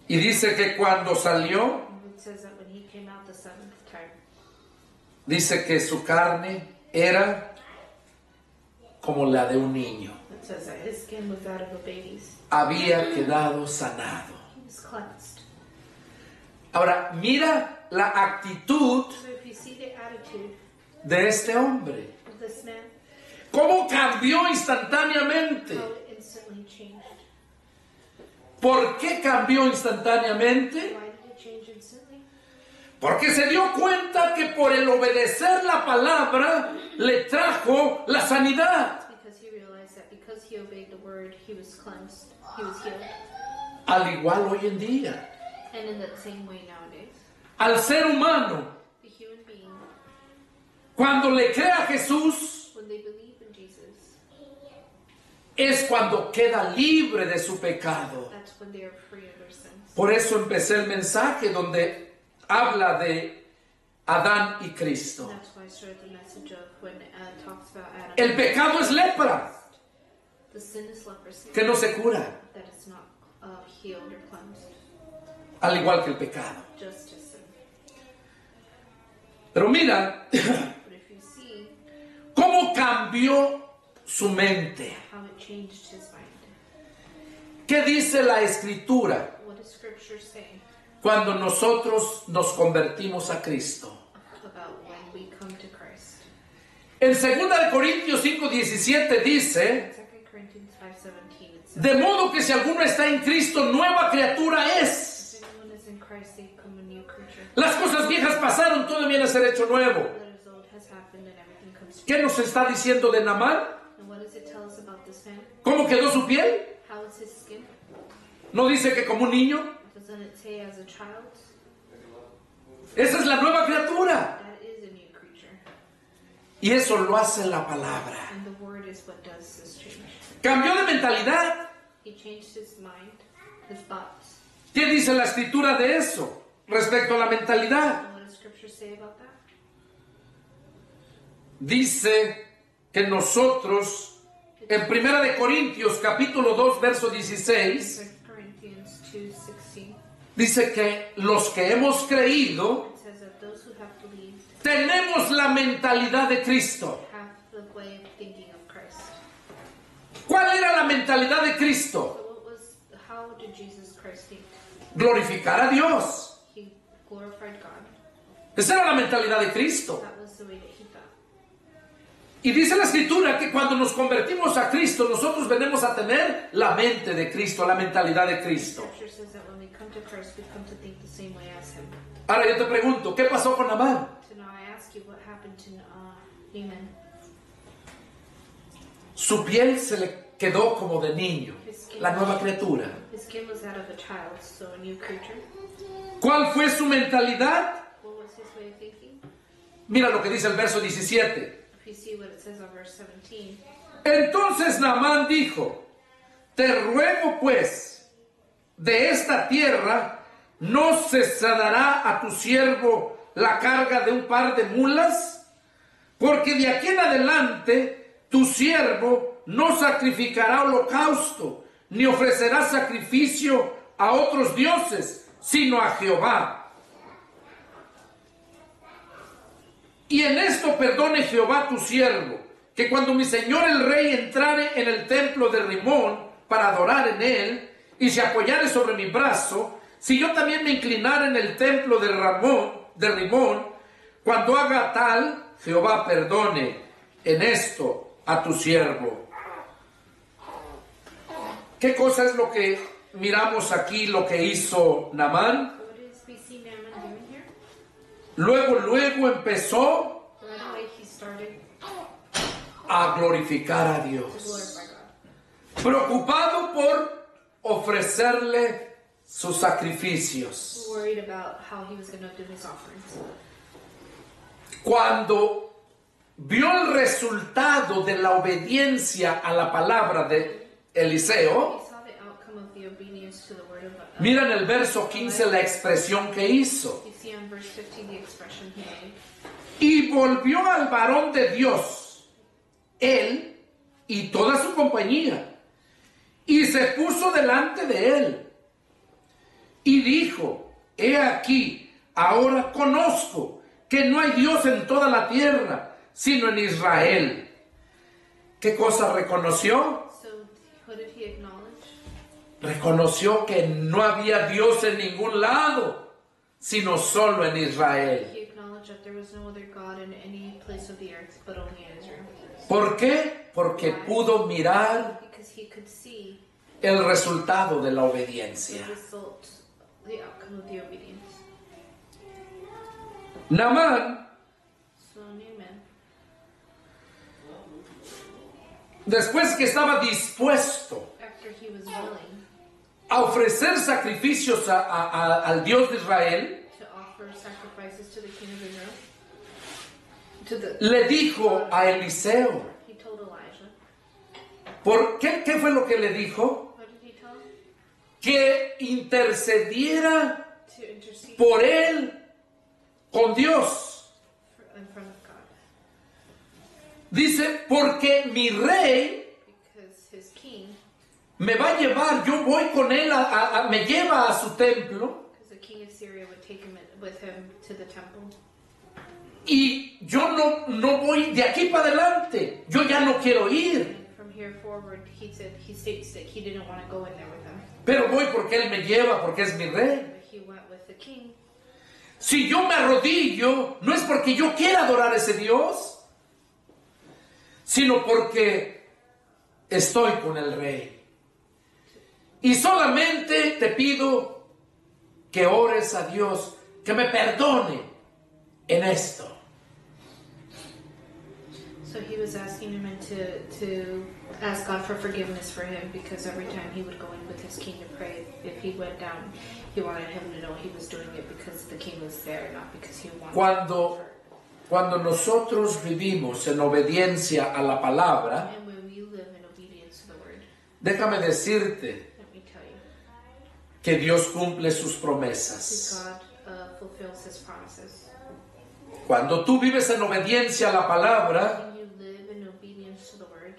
Speaker 1: y dice que cuando salió,
Speaker 2: And it says that when he came out the 7th time,
Speaker 1: dice que su carne era como la de un niño.
Speaker 2: it says that his skin was that of a baby's.
Speaker 1: Había quedado sanado.
Speaker 2: He was cleansed.
Speaker 1: Ahora, mira la actitud
Speaker 2: So if you see the attitude
Speaker 1: de este hombre.
Speaker 2: of this man,
Speaker 1: ¿Cómo cambió instantáneamente?
Speaker 2: how it instantly changed.
Speaker 1: ¿Por qué cambió instantáneamente?
Speaker 2: Why did it change instantly?
Speaker 1: Porque se dio cuenta que por el obedecer la palabra le trajo la sanidad.
Speaker 2: Because he realized that because he obeyed the word, he was cleansed, he was healed.
Speaker 1: Al igual hoy en día.
Speaker 2: And in that same way nowadays,
Speaker 1: Al ser humano,
Speaker 2: the human being,
Speaker 1: cuando le cree a Jesús,
Speaker 2: when they believe in Jesus,
Speaker 1: es cuando queda libre de su pecado.
Speaker 2: that's when they are free of their sins.
Speaker 1: Por eso empecé el mensaje donde habla de Adán y Cristo.
Speaker 2: That's why I started the message of when it talks about Adam.
Speaker 1: El pecado es lepra,
Speaker 2: The sin is leprosy,
Speaker 1: que no se cura,
Speaker 2: that is not healed or cleansed,
Speaker 1: al igual que el pecado.
Speaker 2: just as sin.
Speaker 1: Pero mira
Speaker 2: But if you see
Speaker 1: cómo cambió su mente.
Speaker 2: how it changed his mind,
Speaker 1: ¿Qué dice la Escritura
Speaker 2: what does Scripture say
Speaker 1: cuando nosotros nos convertimos a Cristo?
Speaker 2: about when we come to Christ?
Speaker 1: En 2 Corintios 5:17 dice,
Speaker 2: 2 Corinthians 5:17, it says,
Speaker 1: de modo que si alguno está en Cristo, nueva criatura es.
Speaker 2: if anyone is in Christ, they become a new creature.
Speaker 1: Las cosas viejas pasaron, todo viene a ser hecho nuevo.
Speaker 2: What is old has happened and everything comes to
Speaker 1: ¿Qué nos está diciendo de Naamán?
Speaker 2: And what does it tell us about this man?
Speaker 1: ¿Cómo quedó su piel?
Speaker 2: How is his skin?
Speaker 1: ¿No dice que como un niño?
Speaker 2: Doesn't it say as a child?
Speaker 1: Esa es la nueva criatura.
Speaker 2: That is a new creature.
Speaker 1: Y eso lo hace la palabra.
Speaker 2: And the word is what does this change.
Speaker 1: Cambió de mentalidad.
Speaker 2: He changed his mind, his thoughts.
Speaker 1: ¿Qué dice la Escritura de eso respecto a la mentalidad?
Speaker 2: And what does Scripture say about that?
Speaker 1: Dice que nosotros, en 1 Corintios capítulo 2, verso 16,
Speaker 2: 2 Corinthians 2:16,
Speaker 1: dice que los que hemos creído
Speaker 2: it says that those who have believed
Speaker 1: tenemos la mentalidad de Cristo.
Speaker 2: have the way of thinking of Christ.
Speaker 1: ¿Cuál era la mentalidad de Cristo?
Speaker 2: So how did Jesus Christ think?
Speaker 1: Glorificar a Dios.
Speaker 2: He glorified God.
Speaker 1: Esa era la mentalidad de Cristo.
Speaker 2: That was the way that he thought.
Speaker 1: Y dice la Escritura que cuando nos convertimos a Cristo, nosotros venimos a tener la mente de Cristo, la mentalidad de Cristo.
Speaker 2: Scripture says that when we come to Christ, we come to think the same way as Him.
Speaker 1: Ahora yo te pregunto, ¿qué pasó con Namán?
Speaker 2: So now I ask you, what happened to Naaman?
Speaker 1: Su piel se le quedó como de niño, la nueva criatura.
Speaker 2: His skin was that of a child, so a new creature.
Speaker 1: ¿Cuál fue su mentalidad?
Speaker 2: What was his way of thinking?
Speaker 1: Mira lo que dice el verso 17.
Speaker 2: If you see what it says on verse 17.
Speaker 1: Entonces Naamán dijo, te ruego pues, de esta tierra no se dará a tu siervo la carga de un par de mulas, porque de aquí en adelante tu siervo no sacrificará holocausto, ni ofrecerá sacrificio a otros dioses, sino a Jehová. Y en esto perdone Jehová tu siervo, que cuando mi señor el rey entrare en el templo de Rimón para adorar en él, y se apoyare sobre mi brazo, si yo también me inclinara en el templo de Rimón, cuando haga tal, Jehová perdone en esto a tu siervo. ¿Qué cosa es lo que miramos aquí, lo que hizo Naamán?
Speaker 2: What does we see Naaman doing here?
Speaker 1: Luego empezó
Speaker 2: Right away he started
Speaker 1: a glorificar a
Speaker 2: to
Speaker 1: Dios,
Speaker 2: glorify God.
Speaker 1: preocupado por ofrecerle sus sacrificios.
Speaker 2: Worried about how he was going to do his offerings.
Speaker 1: Cuando vio el resultado de la obediencia a la palabra de Eliseo,
Speaker 2: He saw the outcome of the obedience to the word of God.
Speaker 1: mira en el verso 15 la expresión que hizo.
Speaker 2: You see on verse 15 the expression he made.
Speaker 1: Y volvió al varón de Dios, él y toda su compañía, y se puso delante de él, y dijo, he aquí, ahora conozco que no hay Dios en toda la tierra, sino en Israel. ¿Qué cosa reconoció?
Speaker 2: So what did he acknowledge?
Speaker 1: Reconoció que no había Dios en ningún lado, sino solo en Israel.
Speaker 2: He acknowledged that there was no other God in any place of the earth but only in Israel.
Speaker 1: ¿Por qué? Porque pudo mirar
Speaker 2: Because he could see
Speaker 1: el resultado de la
Speaker 2: the
Speaker 1: obediencia.
Speaker 2: result, the outcome of the obedience.
Speaker 1: Naamán,
Speaker 2: So Naaman,
Speaker 1: después que estaba dispuesto
Speaker 2: after he was willing
Speaker 1: a ofrecer sacrificios al Dios de Israel,
Speaker 2: to offer sacrifices to the king of Israel, to the,
Speaker 1: le dijo a Eliseo,
Speaker 2: he told Elijah.
Speaker 1: ¿qué fue lo que le dijo?
Speaker 2: What did he tell him?
Speaker 1: Que intercediera
Speaker 2: To intercede
Speaker 1: por él con Dios.
Speaker 2: in front of God.
Speaker 1: Dice, porque mi rey
Speaker 2: Because his king,
Speaker 1: me va a llevar, yo voy con él, me lleva a su templo,
Speaker 2: because the king of Syria would take him with him to the temple.
Speaker 1: y yo no voy de aquí para adelante, yo ya no quiero ir,
Speaker 2: And from here forward, he states that he didn't want to go in there with him.
Speaker 1: pero voy porque él me lleva, porque es mi rey.
Speaker 2: But he went with the king.
Speaker 1: Si yo me arrodillo, no es porque yo quiera adorar a ese Dios, sino porque estoy con el rey. Y solamente te pido que ores a Dios, que me perdone en esto.
Speaker 2: So he was asking him to ask God for forgiveness for him, because every time he would go in with his king to pray, if he went down, he wanted him to know he was doing it because the king was there, not because he wanted
Speaker 1: Cuando nosotros vivimos en obediencia a la palabra,
Speaker 2: And when we live in obedience to the word,
Speaker 1: déjame decirte
Speaker 2: let me tell you,
Speaker 1: que Dios cumple sus promesas.
Speaker 2: God fulfills his promises.
Speaker 1: Cuando tú vives en obediencia a la palabra,
Speaker 2: When you live in obedience to the word,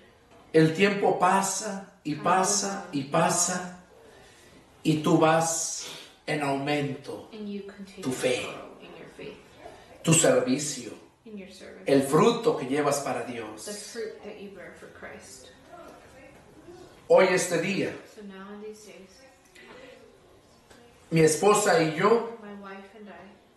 Speaker 1: el tiempo pasa y pasa y pasa y tú vas en aumento,
Speaker 2: and you continue
Speaker 1: Tu
Speaker 2: to
Speaker 1: fe.
Speaker 2: grow in your faith,
Speaker 1: tu servicio,
Speaker 2: in your service,
Speaker 1: el fruto que llevas para
Speaker 2: the
Speaker 1: Dios.
Speaker 2: fruit that you bear for Christ.
Speaker 1: Hoy este día,
Speaker 2: So now in these days,
Speaker 1: mi esposa y yo
Speaker 2: my wife and I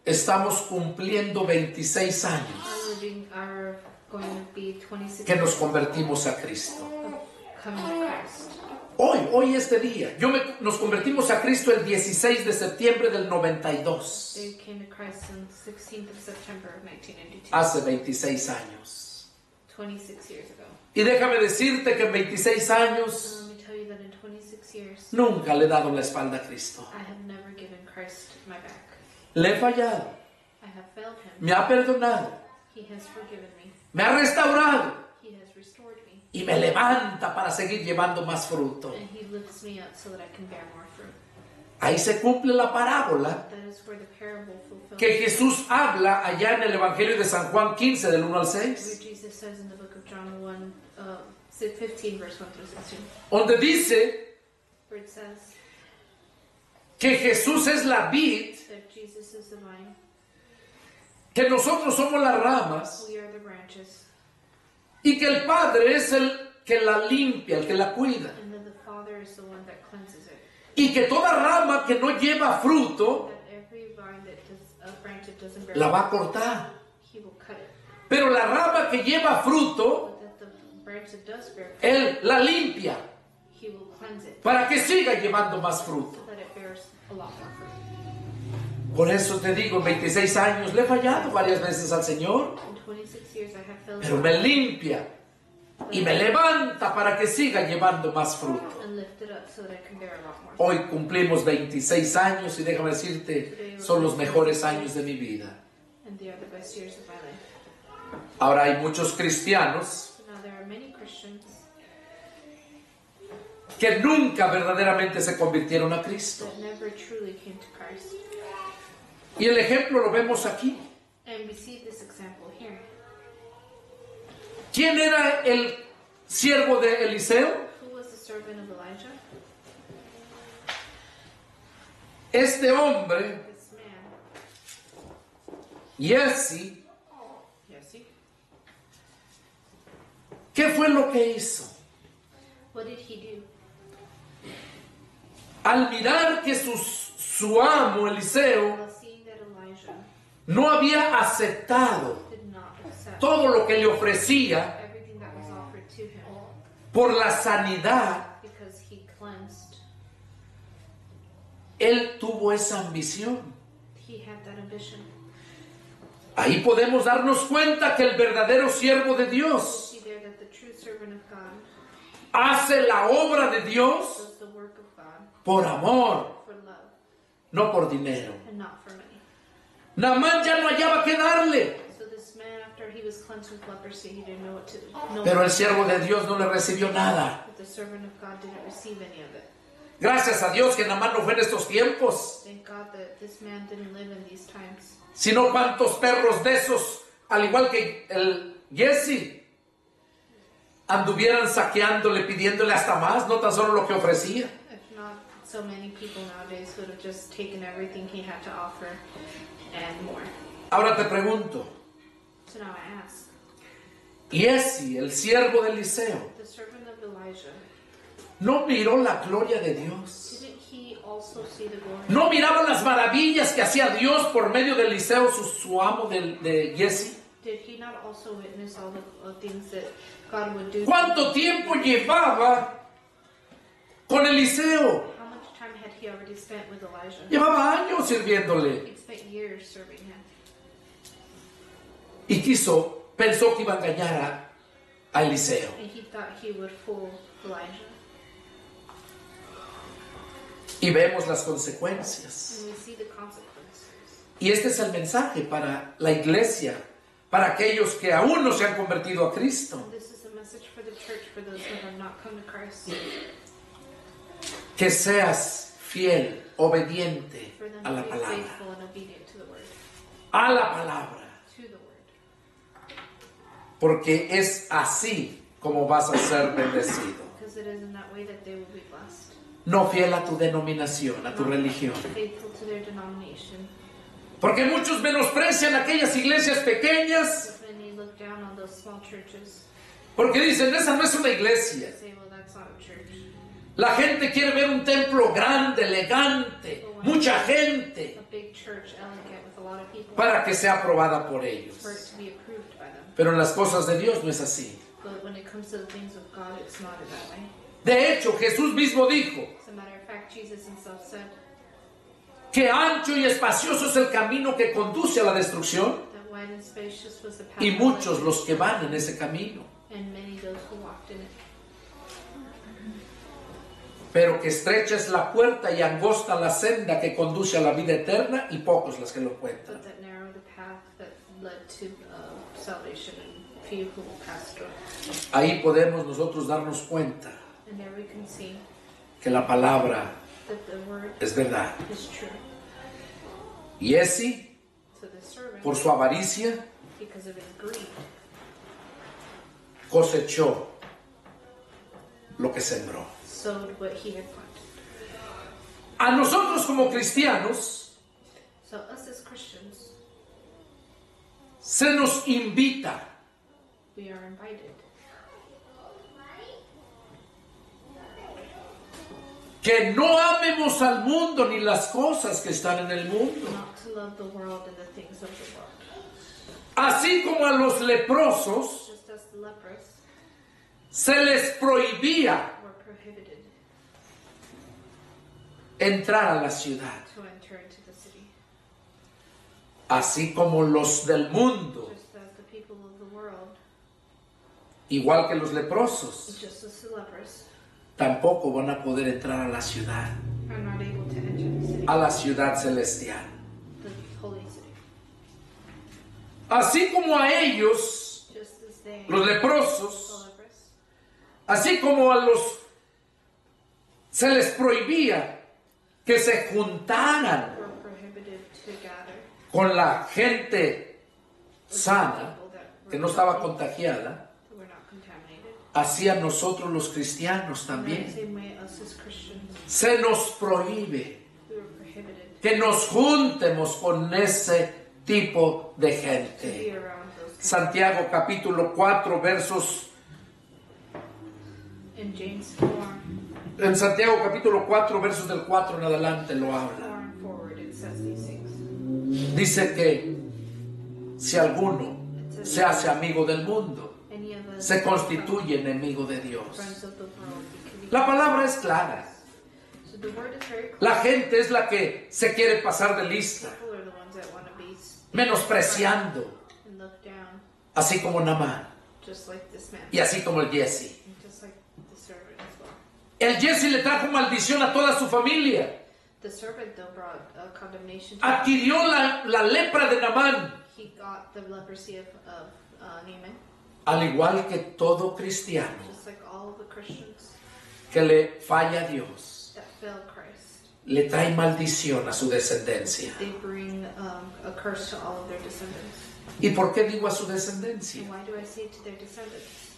Speaker 1: estamos cumpliendo 26
Speaker 2: are
Speaker 1: años
Speaker 2: living our going to be 26
Speaker 1: que nos
Speaker 2: years
Speaker 1: convertimos a Cristo.
Speaker 2: of coming to Christ.
Speaker 1: Hoy este día, nos convertimos a Cristo el 16 de septiembre del 92,
Speaker 2: They came to Christ on the 16th of September of 1992,
Speaker 1: hace 26 años.
Speaker 2: 26 years ago.
Speaker 1: Y déjame decirte que en 26 años
Speaker 2: And let me tell you that in 26 years,
Speaker 1: nunca le he dado la espalda a Cristo.
Speaker 2: I have never given Christ my back.
Speaker 1: Le he fallado,
Speaker 2: I have failed him.
Speaker 1: me ha perdonado,
Speaker 2: He has forgiven me.
Speaker 1: me ha restaurado
Speaker 2: He has restored me.
Speaker 1: y me levanta para seguir llevando más fruto.
Speaker 2: And he lifts me up so that I can bear more fruit.
Speaker 1: Ahí se cumple la parábola
Speaker 2: That is where the parable fulfills.
Speaker 1: que Jesús habla allá en el Evangelio de San Juan 15 del 1 al
Speaker 2: Where
Speaker 1: 6,
Speaker 2: Jesus says in the book of John 1, 15, verse 1 through 16,
Speaker 1: donde dice
Speaker 2: where it says
Speaker 1: que Jesús es la vid,
Speaker 2: that Jesus is the vine,
Speaker 1: que nosotros somos las ramas
Speaker 2: we are the branches,
Speaker 1: y que el Padre es el que la limpia, el que la cuida.
Speaker 2: and that the Father is the one that cleanses it.
Speaker 1: Y que toda rama que no lleva fruto
Speaker 2: That every vine that does, a branch that doesn't bear
Speaker 1: la va a
Speaker 2: fruit,
Speaker 1: cortar.
Speaker 2: he will cut it.
Speaker 1: Pero la rama que lleva fruto,
Speaker 2: But that the branch that does bear fruit,
Speaker 1: Él la limpia
Speaker 2: he will cleanse it,
Speaker 1: para que siga llevando más fruto.
Speaker 2: so that it bears a lot more fruit.
Speaker 1: Por eso te digo, en 26 años le he fallado varias veces al Señor,
Speaker 2: In 26 years I have failed
Speaker 1: pero me limpia y me levanta para que siga llevando más fruto.
Speaker 2: and lift it up so that I can bear a lot more fruit.
Speaker 1: Hoy cumplimos 26 años y déjame decirte, son los mejores años de mi vida.
Speaker 2: And they are the best years of my life.
Speaker 1: Ahora hay muchos cristianos
Speaker 2: So now there are many Christians
Speaker 1: que nunca verdaderamente se convirtieron a Cristo.
Speaker 2: that never truly came to Christ.
Speaker 1: Y el ejemplo lo vemos aquí.
Speaker 2: And we see this example here.
Speaker 1: ¿Quién era el siervo de Eliseo?
Speaker 2: Who was the servant of Elijah?
Speaker 1: Este hombre,
Speaker 2: This man,
Speaker 1: Giesi,
Speaker 2: Jesse.
Speaker 1: ¿qué fue lo que hizo?
Speaker 2: What did he do?
Speaker 1: Al mirar que su amo, Eliseo,
Speaker 2: While seeing that Elijah
Speaker 1: no había aceptado
Speaker 2: did not accept
Speaker 1: todo lo que le ofrecía
Speaker 2: everything that was offered to him
Speaker 1: por la sanidad,
Speaker 2: because he cleansed,
Speaker 1: él tuvo esa ambición.
Speaker 2: he had that ambition.
Speaker 1: Ahí podemos darnos cuenta que el verdadero siervo de
Speaker 2: We
Speaker 1: Dios
Speaker 2: see there that the true servant of God
Speaker 1: hace la obra de Dios
Speaker 2: does the work of God
Speaker 1: por amor,
Speaker 2: for love
Speaker 1: no por dinero.
Speaker 2: and not for money.
Speaker 1: Naamán ya no hallaba qué darle,
Speaker 2: So this man, after he was cleansed with leprosy, he didn't know what to do.
Speaker 1: pero el siervo de Dios no le recibió nada.
Speaker 2: But the servant of God didn't receive any of it.
Speaker 1: Gracias a Dios que Naamán no fue en estos tiempos,
Speaker 2: Thank God that this man didn't live in these times.
Speaker 1: sino cuántos perros de esos, al igual que el Giesi, anduvieran saqueándole, pidiéndole hasta más, no tan solo lo que ofrecía.
Speaker 2: If not, so many people nowadays would have just taken everything he had to offer and more.
Speaker 1: Ahora te pregunto,
Speaker 2: So now I ask,
Speaker 1: Giesi, el siervo de Eliseo,
Speaker 2: the servant of Elijah,
Speaker 1: ¿no miró la gloria de Dios?
Speaker 2: didn't he also see the glory?
Speaker 1: ¿No miraba las maravillas que hacía Dios por medio de Eliseo, su amo de Giesi?
Speaker 2: Did he not also witness all the things that God would do?
Speaker 1: ¿Cuánto tiempo llevaba con Eliseo?
Speaker 2: How much time had he already spent with Elijah?
Speaker 1: Llevaba años sirviéndole.
Speaker 2: He'd spent years serving him.
Speaker 1: Y pensó que iba a engañar a Eliseo.
Speaker 2: And he thought he would fool Elijah.
Speaker 1: Y vemos las consecuencias.
Speaker 2: And we see the consequences.
Speaker 1: Y este es el mensaje para la iglesia, para aquellos que aún no se han convertido a Cristo.
Speaker 2: And this is a message for the church, for those who have not come to Christ.
Speaker 1: Que seas fiel, obediente
Speaker 2: For them
Speaker 1: a la
Speaker 2: to be
Speaker 1: palabra.
Speaker 2: faithful and obedient to the word.
Speaker 1: A la palabra.
Speaker 2: To the word.
Speaker 1: Porque es así como vas a ser bendecido.
Speaker 2: Because it is in that way that they will be blessed.
Speaker 1: No fiel a tu denominación, a tu religión.
Speaker 2: Faithful to their denomination.
Speaker 1: Porque muchos menosprecian aquellas iglesias pequeñas.
Speaker 2: Because many look down on those small churches.
Speaker 1: Porque dicen, esa no es una iglesia.
Speaker 2: Say, well, that's not a church.
Speaker 1: La gente quiere ver un templo grande, elegante, mucha gente.
Speaker 2: A big church, elegant, with a lot of people
Speaker 1: para que sea aprobada por ellos.
Speaker 2: for it to be approved by them.
Speaker 1: Pero en las cosas de Dios no es así.
Speaker 2: But when it comes to the things of God, it's not in that way.
Speaker 1: De hecho, Jesús mismo dijo
Speaker 2: As a matter of fact, Jesus himself said
Speaker 1: que ancho y espacioso es el camino que conduce a la destrucción,
Speaker 2: that wide and spacious was the path
Speaker 1: y
Speaker 2: of
Speaker 1: muchos
Speaker 2: life,
Speaker 1: los que van en ese camino,
Speaker 2: and many those who walked in it.
Speaker 1: pero que estrecha es la puerta y angosta la senda que conduce a la vida eterna, y pocos los que lo encuentran.
Speaker 2: But that narrow the path that led to salvation, and few who passed through.
Speaker 1: Ahí podemos nosotros darnos cuenta
Speaker 2: And there we can see
Speaker 1: que la palabra
Speaker 2: that the word
Speaker 1: es verdad.
Speaker 2: is true.
Speaker 1: Y ese,
Speaker 2: So the servant,
Speaker 1: por su avaricia,
Speaker 2: because of his greed,
Speaker 1: cosechó lo que sembró.
Speaker 2: sowed what he had planted.
Speaker 1: A nosotros como cristianos
Speaker 2: So us as Christians,
Speaker 1: se nos invita
Speaker 2: we are invited
Speaker 1: que no amemos al mundo ni las cosas que están en el mundo.
Speaker 2: not to love the world and the things of the world.
Speaker 1: Así como a los leprosos
Speaker 2: Just as the lepers
Speaker 1: se les prohibía
Speaker 2: were prohibited
Speaker 1: entrar a la ciudad,
Speaker 2: to enter into the city.
Speaker 1: así como los del mundo,
Speaker 2: Just as the people of the world,
Speaker 1: igual que los leprosos,
Speaker 2: just as the lepers,
Speaker 1: tampoco van a poder entrar a la ciudad,
Speaker 2: are not able to enter the city,
Speaker 1: a la ciudad celestial.
Speaker 2: the holy city.
Speaker 1: Así como a ellos,
Speaker 2: Just as they,
Speaker 1: los
Speaker 2: the
Speaker 1: leprosos,
Speaker 2: lepers,
Speaker 1: así como a los se les prohibía que se juntaran
Speaker 2: were prohibited to gather
Speaker 1: con la gente
Speaker 2: with
Speaker 1: sana,
Speaker 2: people that
Speaker 1: que no estaba contagiada,
Speaker 2: were not contaminated.
Speaker 1: así a nosotros los cristianos
Speaker 2: In that
Speaker 1: también.
Speaker 2: same way, us as Christians,
Speaker 1: Se nos prohíbe
Speaker 2: we were prohibited
Speaker 1: que nos juntemos con ese tipo de
Speaker 2: to be
Speaker 1: gente.
Speaker 2: around those kind.
Speaker 1: Santiago capítulo 4 versos,
Speaker 2: In James 4,
Speaker 1: en Santiago capítulo 4 versos del 4 en adelante lo
Speaker 2: 4
Speaker 1: habla.
Speaker 2: and forward, it says these things.
Speaker 1: Dice que si alguno se hace amigo del mundo,
Speaker 2: Any of us
Speaker 1: se constituye enemigo de Dios.
Speaker 2: friends of the world, we can be.
Speaker 1: La palabra es clara.
Speaker 2: So the word is very clear.
Speaker 1: La gente es la que se quiere pasar de lista,
Speaker 2: People are the ones that want to be
Speaker 1: menospreciando,
Speaker 2: and look down,
Speaker 1: así como Naamán
Speaker 2: just like this man,
Speaker 1: y así como el Jesse.
Speaker 2: and just like the servant as well.
Speaker 1: El Jesse le trajo maldición a toda su familia.
Speaker 2: The servant though brought condemnation to
Speaker 1: Adquirió la lepra de Naamán,
Speaker 2: he got the leprosy of Naaman,
Speaker 1: al igual que todo cristiano
Speaker 2: just like all of the Christians
Speaker 1: que le falla a Dios,
Speaker 2: that failed Christ.
Speaker 1: le trae maldición a su descendencia.
Speaker 2: They bring a curse to all of their descendants.
Speaker 1: ¿Y por qué digo a su descendencia?
Speaker 2: And why do I say to their descendants?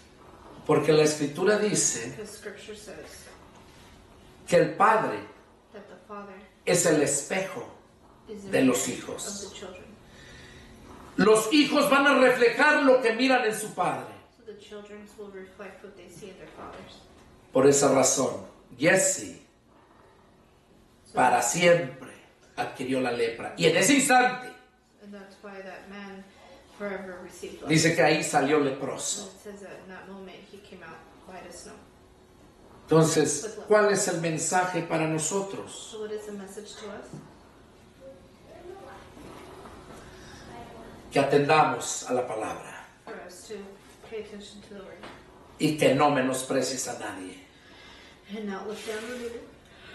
Speaker 1: Porque la escritura dice
Speaker 2: Because Scripture says
Speaker 1: que el padre
Speaker 2: that the father
Speaker 1: es el espejo
Speaker 2: is the
Speaker 1: de los
Speaker 2: mirror
Speaker 1: hijos.
Speaker 2: of the children.
Speaker 1: Los hijos van a reflejar lo que miran en su padre.
Speaker 2: So the children will reflect what they see in their fathers.
Speaker 1: Por esa razón, Jesse para siempre adquirió la lepra. Y en ese instante
Speaker 2: And that's why that man forever received life.
Speaker 1: dice que ahí salió
Speaker 2: And
Speaker 1: leproso.
Speaker 2: it says that in that moment he came out white as snow.
Speaker 1: Entonces, ¿cuál es el mensaje para nosotros?
Speaker 2: So what is the message to us?
Speaker 1: Que atendamos a la palabra
Speaker 2: For us to pay attention to the word
Speaker 1: y que no menosprecies a nadie.
Speaker 2: and not look down on it.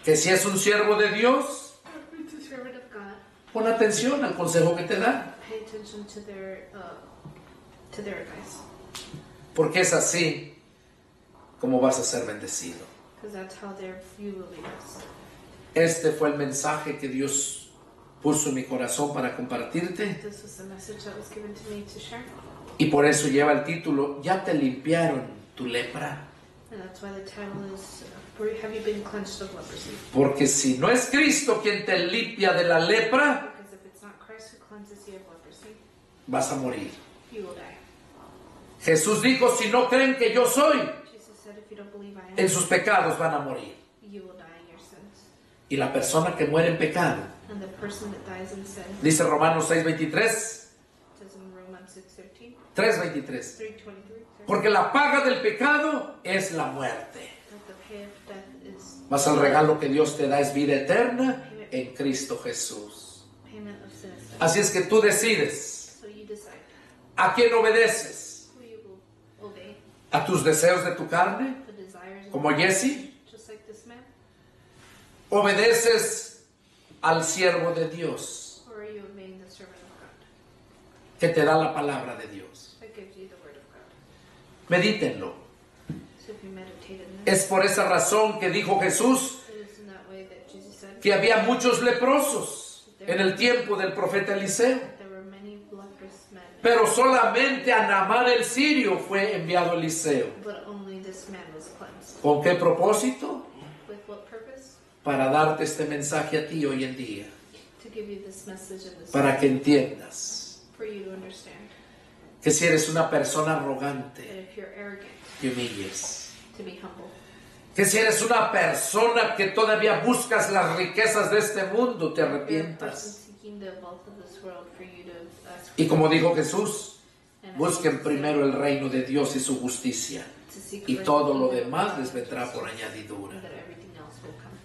Speaker 1: Que si es un siervo de Dios,
Speaker 2: It's a servant of God.
Speaker 1: pon atención al consejo que te da,
Speaker 2: Pay attention to their advice,
Speaker 1: porque es así como vas a ser bendecido.
Speaker 2: because that's how you will be blessed.
Speaker 1: Este fue el mensaje que Dios puso en mi corazón para compartirte,
Speaker 2: This was the message that was given to me to share,
Speaker 1: y por eso lleva el título ¿Ya te limpiaron tu lepra?
Speaker 2: and that's why the title is "Have you been cleansed of leprosy?"
Speaker 1: Porque si no es Cristo quien te limpia de la lepra,
Speaker 2: Because if it's not Christ who cleanses you of leprosy,
Speaker 1: vas a morir.
Speaker 2: you will die.
Speaker 1: Jesús dijo, si no creen que yo soy,
Speaker 2: Jesus said, "If you don't believe I
Speaker 1: en
Speaker 2: am,
Speaker 1: sus pecados van a morir.
Speaker 2: you will die in your sins."
Speaker 1: Y la persona que muere en pecado
Speaker 2: And the person that dies in sin,
Speaker 1: Dice Romanos 6:23,
Speaker 2: says in Romans 6:13,
Speaker 1: 3:23.
Speaker 2: 3:23,
Speaker 1: Porque la paga del pecado es la muerte.
Speaker 2: that the pay of death is
Speaker 1: Mas el regalo que Dios te da es vida eterna en Cristo Jesús.
Speaker 2: payment of sin.
Speaker 1: Así es que tú decides
Speaker 2: So you decide
Speaker 1: a quién obedeces.
Speaker 2: who you will obey,
Speaker 1: A tus deseos de tu carne,
Speaker 2: the desires of
Speaker 1: como Jesse.
Speaker 2: just like this man,
Speaker 1: Obedeces al siervo de Dios
Speaker 2: or are you obeying the servant of God
Speaker 1: que te da la palabra de Dios.
Speaker 2: that gives you the word of God?
Speaker 1: Medítenlo.
Speaker 2: So if you meditate in this,
Speaker 1: Es por esa razón que dijo Jesús
Speaker 2: it is in that way that Jesus said
Speaker 1: que había muchos leprosos en el tiempo del profeta Eliseo.
Speaker 2: there were many leprous men,
Speaker 1: Pero solamente a Naamán el sirio fue enviado Eliseo.
Speaker 2: but only this man was cleansed.
Speaker 1: ¿Con qué propósito?
Speaker 2: With what purpose?
Speaker 1: Para darte este mensaje a ti hoy en día.
Speaker 2: To give you this message and this
Speaker 1: Para que entiendas
Speaker 2: for you to understand
Speaker 1: que si eres una persona
Speaker 2: that
Speaker 1: arrogante,
Speaker 2: if you're arrogant,
Speaker 1: te humilles.
Speaker 2: to be humble.
Speaker 1: Que si eres una persona que todavía buscas las riquezas de este mundo, te
Speaker 2: If you're a person
Speaker 1: arrepientas.
Speaker 2: seeking the wealth of this world, for you to ask
Speaker 1: Y como dijo Jesús,
Speaker 2: and
Speaker 1: busquen primero el reino de Dios y su justicia,
Speaker 2: to seek
Speaker 1: y
Speaker 2: first
Speaker 1: todo
Speaker 2: the
Speaker 1: lo
Speaker 2: kingdom of
Speaker 1: demás
Speaker 2: God
Speaker 1: les vendrá
Speaker 2: and
Speaker 1: por añadidura.
Speaker 2: that everything else will come.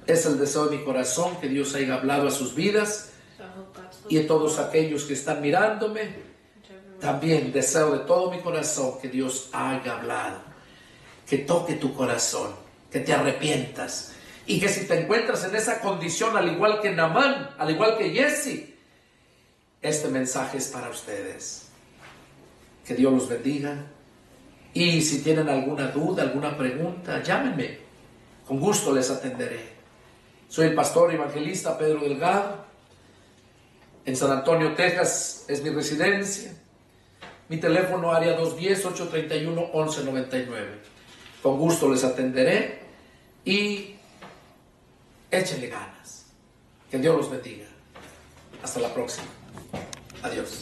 Speaker 1: Es el deseo de mi corazón que Dios haya hablado a sus vidas
Speaker 2: So I hope God
Speaker 1: y a
Speaker 2: spoke
Speaker 1: todos aquellos que están mirándome.
Speaker 2: to everyone.
Speaker 1: También deseo de todo mi corazón que Dios haya hablado, que toque tu corazón, que te arrepientas y que si te encuentras en esa condición al igual que Naamán, al igual que Jesse, este mensaje es para ustedes. Que Dios los bendiga y si tienen alguna duda, alguna pregunta, llámenme, con gusto les atenderé. Soy el pastor evangelista Pedro Delgado. En San Antonio, Texas es mi residencia. Mi teléfono área 210-831-1199. Con gusto les atenderé y échenle ganas. Que Dios los bendiga. Hasta la próxima. Adiós.